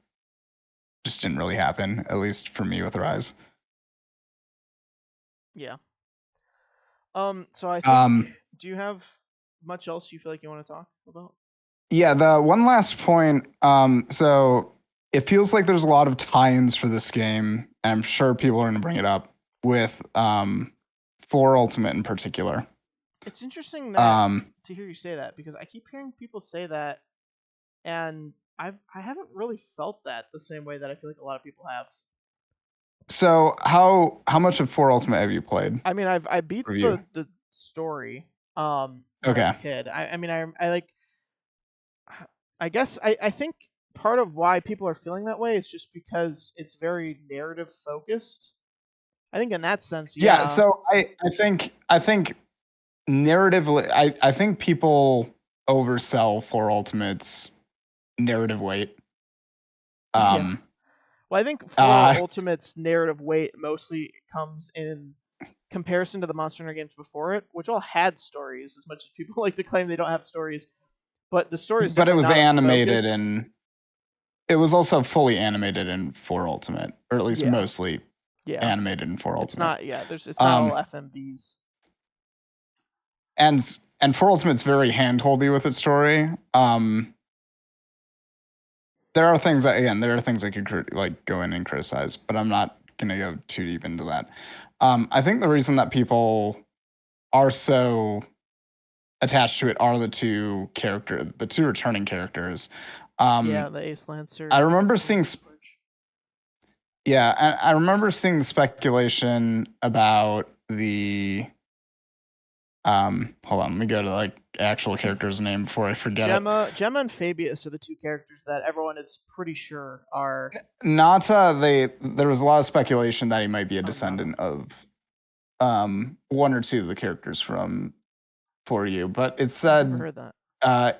just didn't really happen, at least for me with Rise.
Yeah. So I think,
Um,
do you have much else you feel like you want to talk about?
yeah, the one last point. So it feels like there's a lot of tie-ins for this game. And I'm sure people are going to bring it up with for Ultimate in particular.
It's interesting that
Um,
to hear you say that because I keep hearing people say that, and I haven't really felt that the same way that I feel like a lot of people have.
so how much of For Ultimate have you played?
I mean, I beat
Review.
the story when I was
Okay.
a kid. I mean I like I guess I think part of why people are feeling that way is just because it's very narrative focused. I think in that sense,
Yeah.
yeah.
So I think narratively, I think people oversell For Ultimate's narrative weight.
Yeah.
Um.
Well, I think For
Uh.
Ultimate's narrative weight mostly comes in comparison to the Monster Hunter games before it, which all had stories, as much as people like to claim they don't have stories. But the story is
But it
definitely
was
not a
animated
focus.
and it was also fully animated in For Ultimate, or at least
Yeah,
mostly
yeah.
animated in For
It's
Ultimate.
not. Yeah, it's not all
Um,
FMVs.
and For Ultimate's very handholdy with its story. There are things that again, there are things I could like go in and criticize, but I'm not gonna go too deep into that. I think the reason that people are so attached to it are the two returning characters.
Yeah,
Um,
the Ace Lancer
I
and
remember
the
seeing
Lance Forge.
Yeah, and I remember seeing the speculation about the hold on, let me go to like actual character's name before I forget it.
Gemma and Fabius are the two characters that everyone is pretty sure are
Nata, there was a lot of speculation that he might be a
Nata.
descendant of one or two of the characters from For You, but it
I never
said
heard that.
uh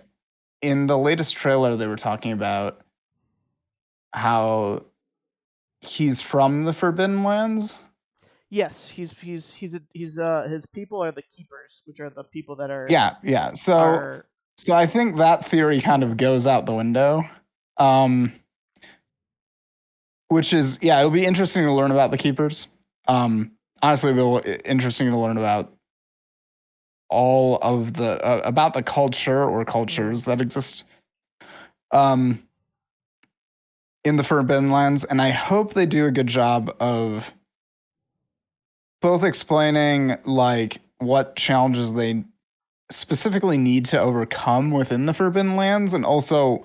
in the latest trailer they were talking about how he's from the Forbidden Lands.
Yes, his people are the keepers, which are the people that
Yeah, yeah.
are
So I think that theory kind
yeah.
of goes out the window. Um, which is yeah, it'll be interesting to learn about the keepers. Honestly, it'll be interesting to learn about the culture or
Hmm.
cultures that exist um in the Forbidden Lands, and I hope they do a good job of both explaining like what challenges they specifically need to overcome within the Forbidden Lands, and also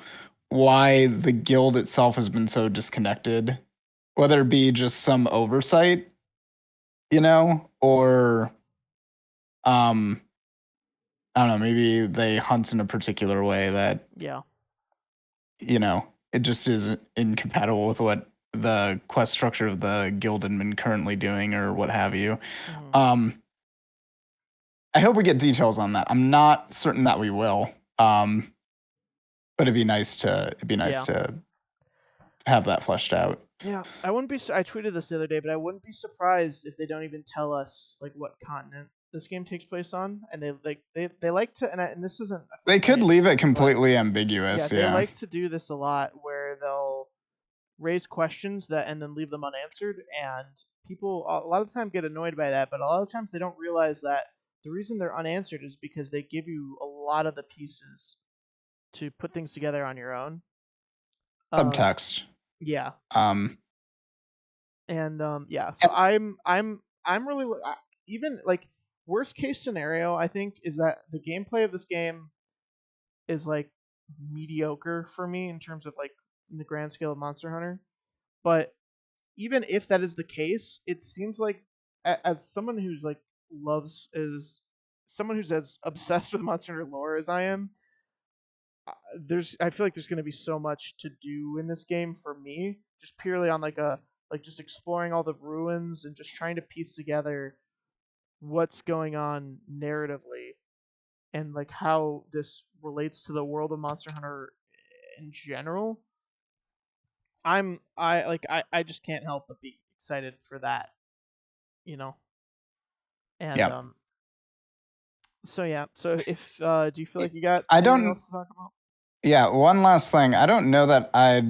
why the guild itself has been so disconnected, whether it be just some oversight, or um, I don't know, maybe they hunt in a particular way that
Yeah.
it just is incompatible with what the quest structure of the guild had been currently doing or what have you.
Hmm.
Um, I hope we get details on that. I'm not certain that we will. But it'd be nice
Yeah.
to have that fleshed out.
Yeah, I wouldn't be. I tweeted this the other day, but I wouldn't be surprised if they don't even tell us like what continent this game takes place on, and they like to. And this isn't a
They could
complaint,
leave it
but
completely
yeah,
ambiguous.
they
Yeah.
like to do this a lot, where they'll raise questions that and then leave them unanswered, and people a lot of the time get annoyed by that. But a lot of times they don't realize that the reason they're unanswered is because they give you a lot of the pieces to put things together on your own. Um,
Subtext.
yeah,
Um,
and yeah, so
and
I'm really even like worst case scenario I think is that the gameplay of this game is like mediocre for me in terms of like in the grand scale of Monster Hunter. But even if that is the case, it seems like as someone who's like loves is someone who's as obsessed with Monster Hunter lore as I am, I feel like there's going to be so much to do in this game for me, just purely on like a like just exploring all the ruins and just trying to piece together what's going on narratively and like how this relates to the world of Monster Hunter in general. I just can't help but be excited for that, you know. And
yeah,
so yeah, so if do you feel like you got
I
anything
don't.
else to talk about?
Yeah, one last thing. I don't know that I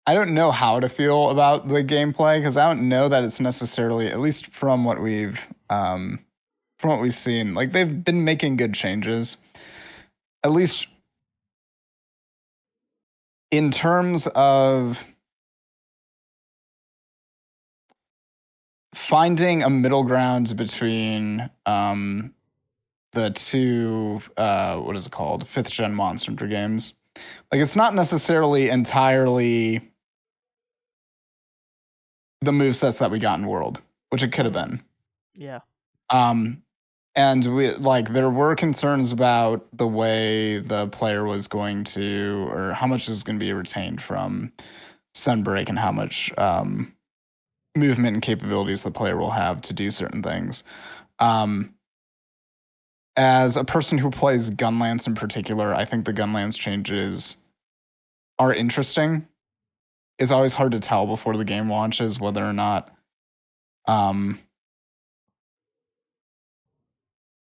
don't know how to feel about the gameplay because I don't know that it's necessarily, at least from what we've seen, like they've been making good changes. At least in terms of finding a middle ground between the two what is it called, fifth gen Monster Hunter games. Like it's not necessarily entirely the movesets that we got in World, which it could have
Mm-hmm.
been.
Yeah.
Um, and we like there were concerns about the way the player was going to, or how much is going to be retained from Sunbreak, and how much movement and capabilities the player will have to do certain things. Um, as a person who plays Gunlance in particular, I think the Gunlance changes are interesting. It's always hard to tell before the game launches whether or not um,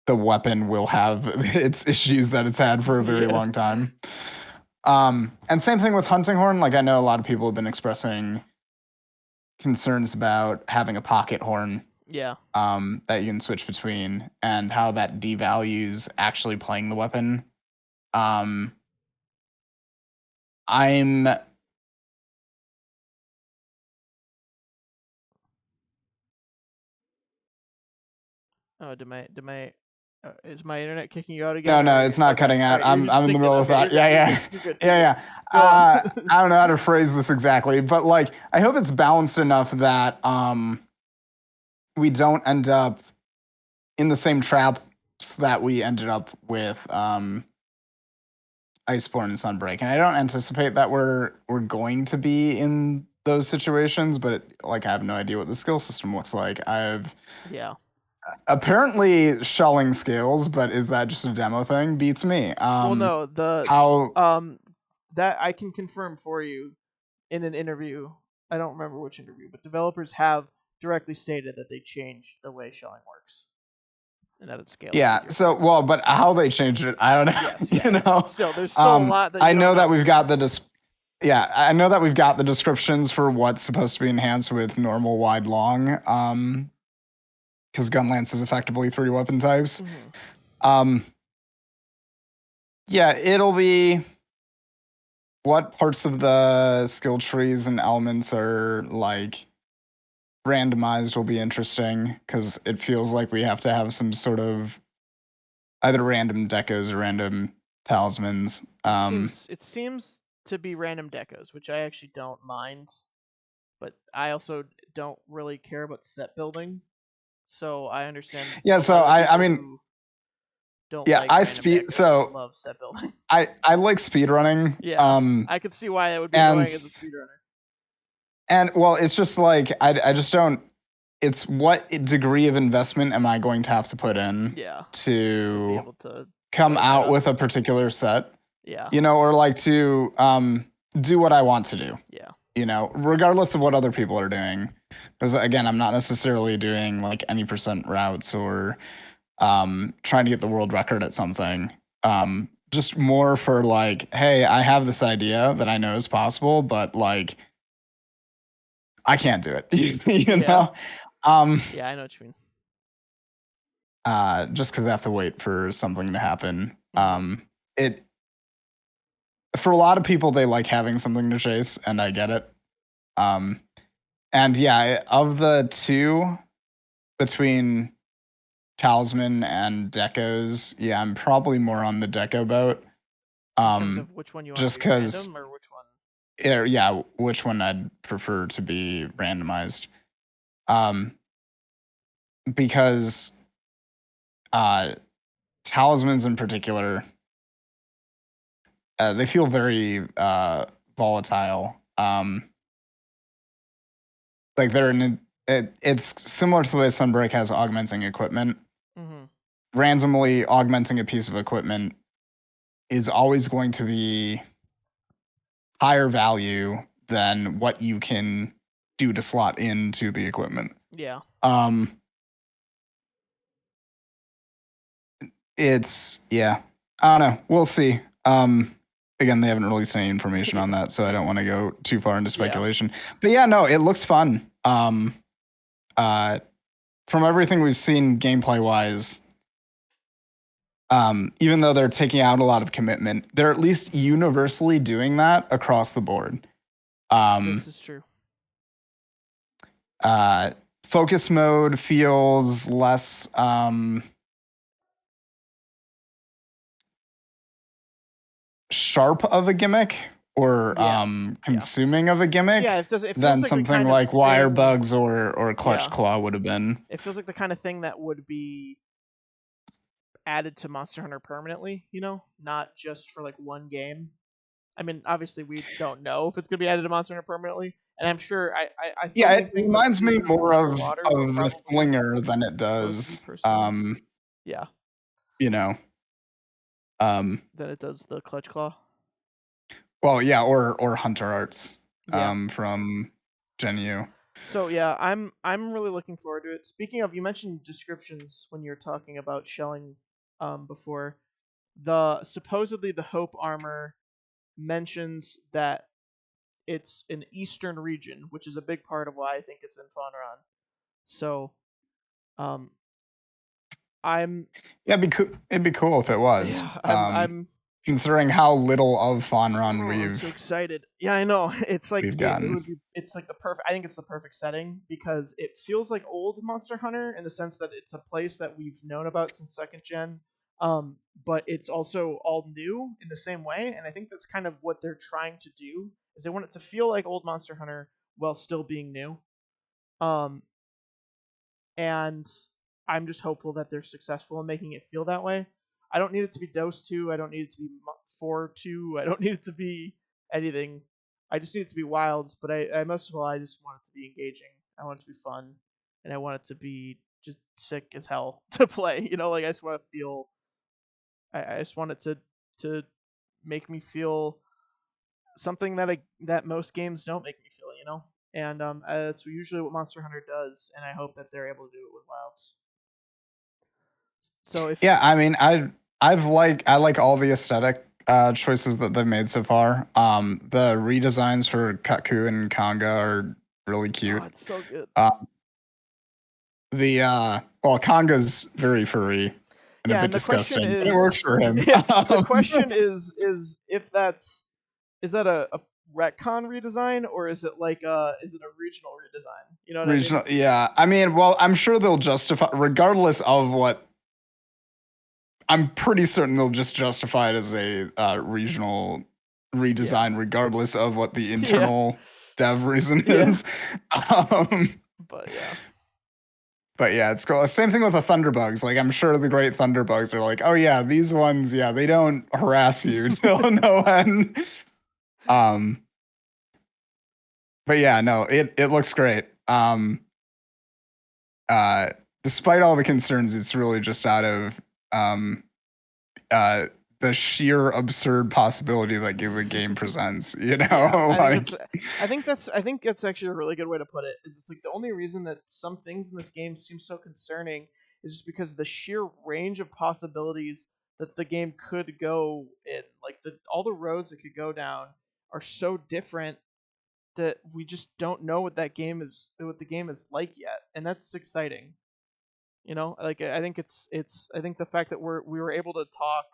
the weapon will have its issues that it's had for a very
Yeah.
long time. And same thing with Hunting Horn. Like I know a lot of people have been expressing concerns about having a pocket horn
Yeah.
that you can switch between, and how that devalues actually playing the weapon. Um, I'm
Oh, is my internet kicking you out again,
No,
or
no,
are
it's
you
not
okay?
cutting
All
out.
right, you're
I'm
just
in the
thinking.
middle of
Okay,
thought.
you're good.
Yeah,
You're
yeah,
good. You're good. You're
yeah,
good.
yeah.
Go on.
I don't know how to phrase this exactly, but like I hope it's balanced enough that we don't end up in the same traps that we ended up with Iceborne and Sunbreak. And I don't anticipate that we're going to be in those situations, but like I have no idea what the skill system looks like. I've
Yeah.
apparently shelling scales, but is that just a demo thing? Beats me.
Well, no,
How
um that I can confirm for you in an interview. I don't remember which interview, but developers have directly stated that they changed the way shelling works and that it's scalable
Yeah.
easier.
So, well, but how they changed it, I don't know.
Yes, yeah.
You know,
Still, there's still a lot that
I
you don't
know that
know
we've
for sure.
got yeah, I know that we've got the descriptions for what's supposed to be enhanced with normal, wide, long. Because Gunlance is effectively 3 weapon types.
Mm-hmm.
Um, yeah, it'll be what parts of the skill trees and elements are like randomized will be interesting because it feels like we have to have some sort of either random decos or random talismans.
It seems to be random decos, which I actually don't mind, but I also don't really care about set building. So I understand
Yeah,
a
so
lot of the
I
people
mean,
who don't
yeah,
like random decos and love set building.
I like speedrunning.
Yeah, I could see why that would be
And
annoying as a speedrunner.
well, it's just like I just don't. it's what degree of investment am I going to have to put in
Yeah. To be
to
able to
come
play that
out with a
often.
particular set,
Yeah.
or like to do what I want to do,
Yeah.
regardless of what other people are doing. Because again, I'm not necessarily doing like any percent routes or trying to get the world record at something. Just more for like, hey, I have this idea that I know is possible, but like I can't do it. you
Yeah.
know? Um,
Yeah, I know what you mean.
just because I have to wait for something to happen.
Hmm.
It For a lot of people, they like having something to chase, and I get it. Um, and yeah, of the two between Talisman and Decos, yeah, I'm probably more on the Deco boat.
In terms of which one you want to
Just
be
because,
random or which one.
yeah, which one I'd prefer to be randomized. Um, because uh, Talismans in particular, they feel very volatile. Like it's similar to the way Sunbreak has augmenting equipment.
Hmm.
Randomly augmenting a piece of equipment is always going to be higher value than what you can do to slot into the equipment.
Yeah.
Um, it's yeah. I don't know. We'll see. Again, they haven't released any information on that, so I don't want to go too far into
Yeah.
speculation. But yeah, no, it looks fun. Uh, from everything we've seen gameplay wise, even though they're taking out a lot of commitment, they're at least universally doing that across the board.
This
Um,
is true.
uh, Focus mode feels less sharp of a gimmick or
Yeah. Yeah.
consuming of a
Yeah,
gimmick
it feels
than
like the
something
kind of
like wire
thing.
bugs or clutch
Yeah.
claw would have been.
It feels like the kind of thing that would be added to Monster Hunter permanently, not just for like one game. I mean, obviously we don't know if it's gonna be added to Monster Hunter permanently, and I'm sure I still
Yeah, it
think things like
reminds me
seasons and
more
underwater were
of the
probably
slinger than it
supposed to be
does
personal. Yeah,
you know um
than it does the Clutch Claw.
well, yeah, or hunter arts
Yeah.
from Genu.
So yeah, I'm really looking forward to it. Speaking of, you mentioned descriptions when you're talking about shelling before. The supposedly the Hope armor mentions that it's an eastern region, which is a big part of why I think it's in Fonron. So, um, I'm
Yeah, it'd be cool if it was.
yeah, I'm
Considering how little of Fonron
oh, I'm so
we've
excited. Yeah, I know. It's like
we've
it
gotten.
would be. It's like the perfect. I think it's the perfect setting because it feels like old Monster Hunter in the sense that it's a place that we've known about since second gen. But it's also all new in the same way, and I think that's kind of what they're trying to do. Is they want it to feel like old Monster Hunter while still being new. Um, and I'm just hopeful that they're successful in making it feel that way. I don't need it to be Dose 2. I don't need it to be 4 2. I don't need it to be anything. I just need it to be Wilds, but I most of all, I just want it to be engaging. I want it to be fun, and I want it to be just sick as hell to play. Like I just want to feel. I just want it to make me feel something that most games don't make me feel. And that's usually what Monster Hunter does, and I hope that they're able to do it with Wilds. So if
Yeah, I mean, I like all the aesthetic choices that they've made so far. The redesigns for Kaku and Kanga are really
oh,
cute.
it's so good.
Uh, the well, Kanga's very furry and a
Yeah,
bit
and the question
disgusting, but it works
is,
for him.
yeah, the question is if is that a retcon redesign or is it like is it a regional redesign? You know what I mean?
Regional, yeah. I mean, well, I'm sure they'll justify, regardless of what. I'm pretty certain they'll just justify it as a regional
Yeah.
redesign, regardless of what the
Yeah.
internal dev reason
Yeah.
is. Um,
But yeah.
but yeah, it's cool. Same thing with the Thunderbugs. Like, I'm sure the great Thunderbugs are like, oh yeah, these ones, yeah, they don't harass you till no end. Um, but yeah, no, it looks great. uh, despite all the concerns, it's really just out of um, uh, the sheer absurd possibility that the game presents. You
Yeah,
know, like
I think that's actually a really good way to put it. Is it's like the only reason that some things in this game seem so concerning is just because the sheer range of possibilities that the game could go in, like all the roads it could go down are so different that we just don't know what the game is like yet, and that's exciting. You know, like I think I think the fact that we were able to talk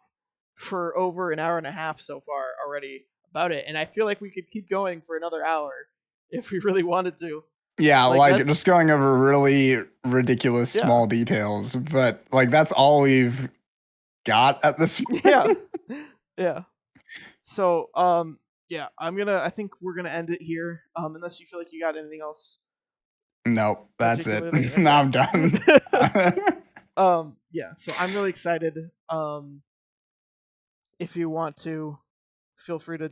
for over an hour and a half so far already about it, and I feel like we could keep going for another hour if we really wanted to.
yeah,
Like
like just
that's
going over really ridiculous
yeah,
small details, but like that's all we've got at this
yeah,
point.
yeah. So yeah, I think we're gonna end it here. Unless you feel like you got anything else
Nope, that's it.
particularly.
Now
Okay.
I'm done.
Yeah. So I'm really excited. If you want to, feel free to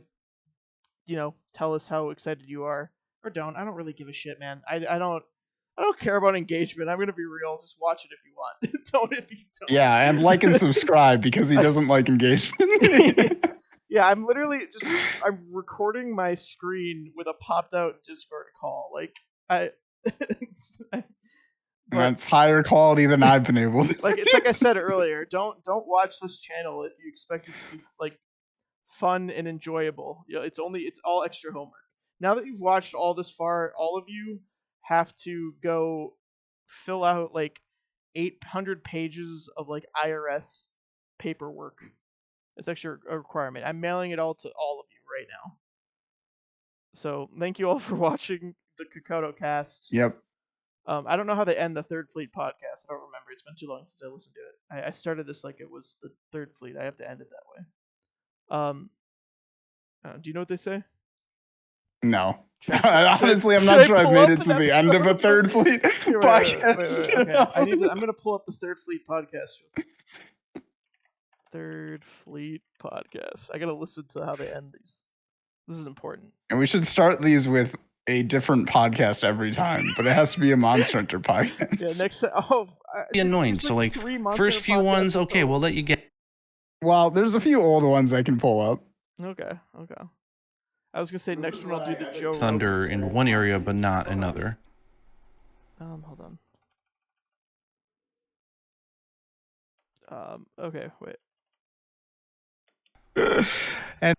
tell us how excited you are, or don't. I don't really give a shit, man. I don't care about engagement. I'm gonna be real. Just watch it if you want. Don't if you
Yeah, and like and
don't.
subscribe because he doesn't like engagement.
Yeah, I'm recording my screen with a popped out Discord call. Like I, but
That's higher quality than I've been able to.
it's like I said earlier. Don't watch this channel if you expect it to be like fun and enjoyable. It's all extra homework. Now that you've watched all this far, all of you have to go fill out like 800 pages of like IRS paperwork. It's actually a requirement. I'm mailing it all to all of you right now. So thank you all for watching the Kokotocast.
Yep.
I don't know how they end the Third Fleet podcast. I don't remember. It's been too long since I listened to it. I started this like it was the Third Fleet. I have to end it that way. Do you know what they say?
No.
Should
Honestly, I'm
should
not
I
sure I've
pull
made
up
it
an
to the end of a
episode?
Third Fleet
Here,
podcast.
Okay, I'm gonna pull up the Third Fleet podcast. Third Fleet podcast. I gotta listen to how they end these. This is important.
And we should start these with a different podcast every time, but it has to be a Monster Hunter podcast.
Yeah, next.
Be annoying. So like first few ones, okay, we'll let you get.
Well, there's a few old ones I can pull up.
Okay. I was gonna say next one I'll do the Joe
Thunder
Rogan
in one area, but not another.
Hold on. Okay, wait.
And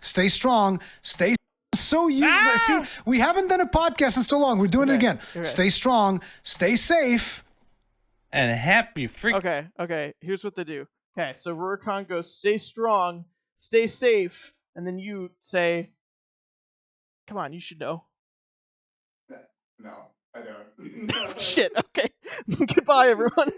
stay strong. Stay so useless. See, we haven't done a podcast in so long. We're doing it again.
Okay.
Stay strong. Stay safe.
And happy freak.
Okay. Here's what they do. Okay, so Rurikon goes, "Stay strong, stay safe," and then you say, "Come on, you should know."
No, I don't.
Shit. Okay. Goodbye, everyone.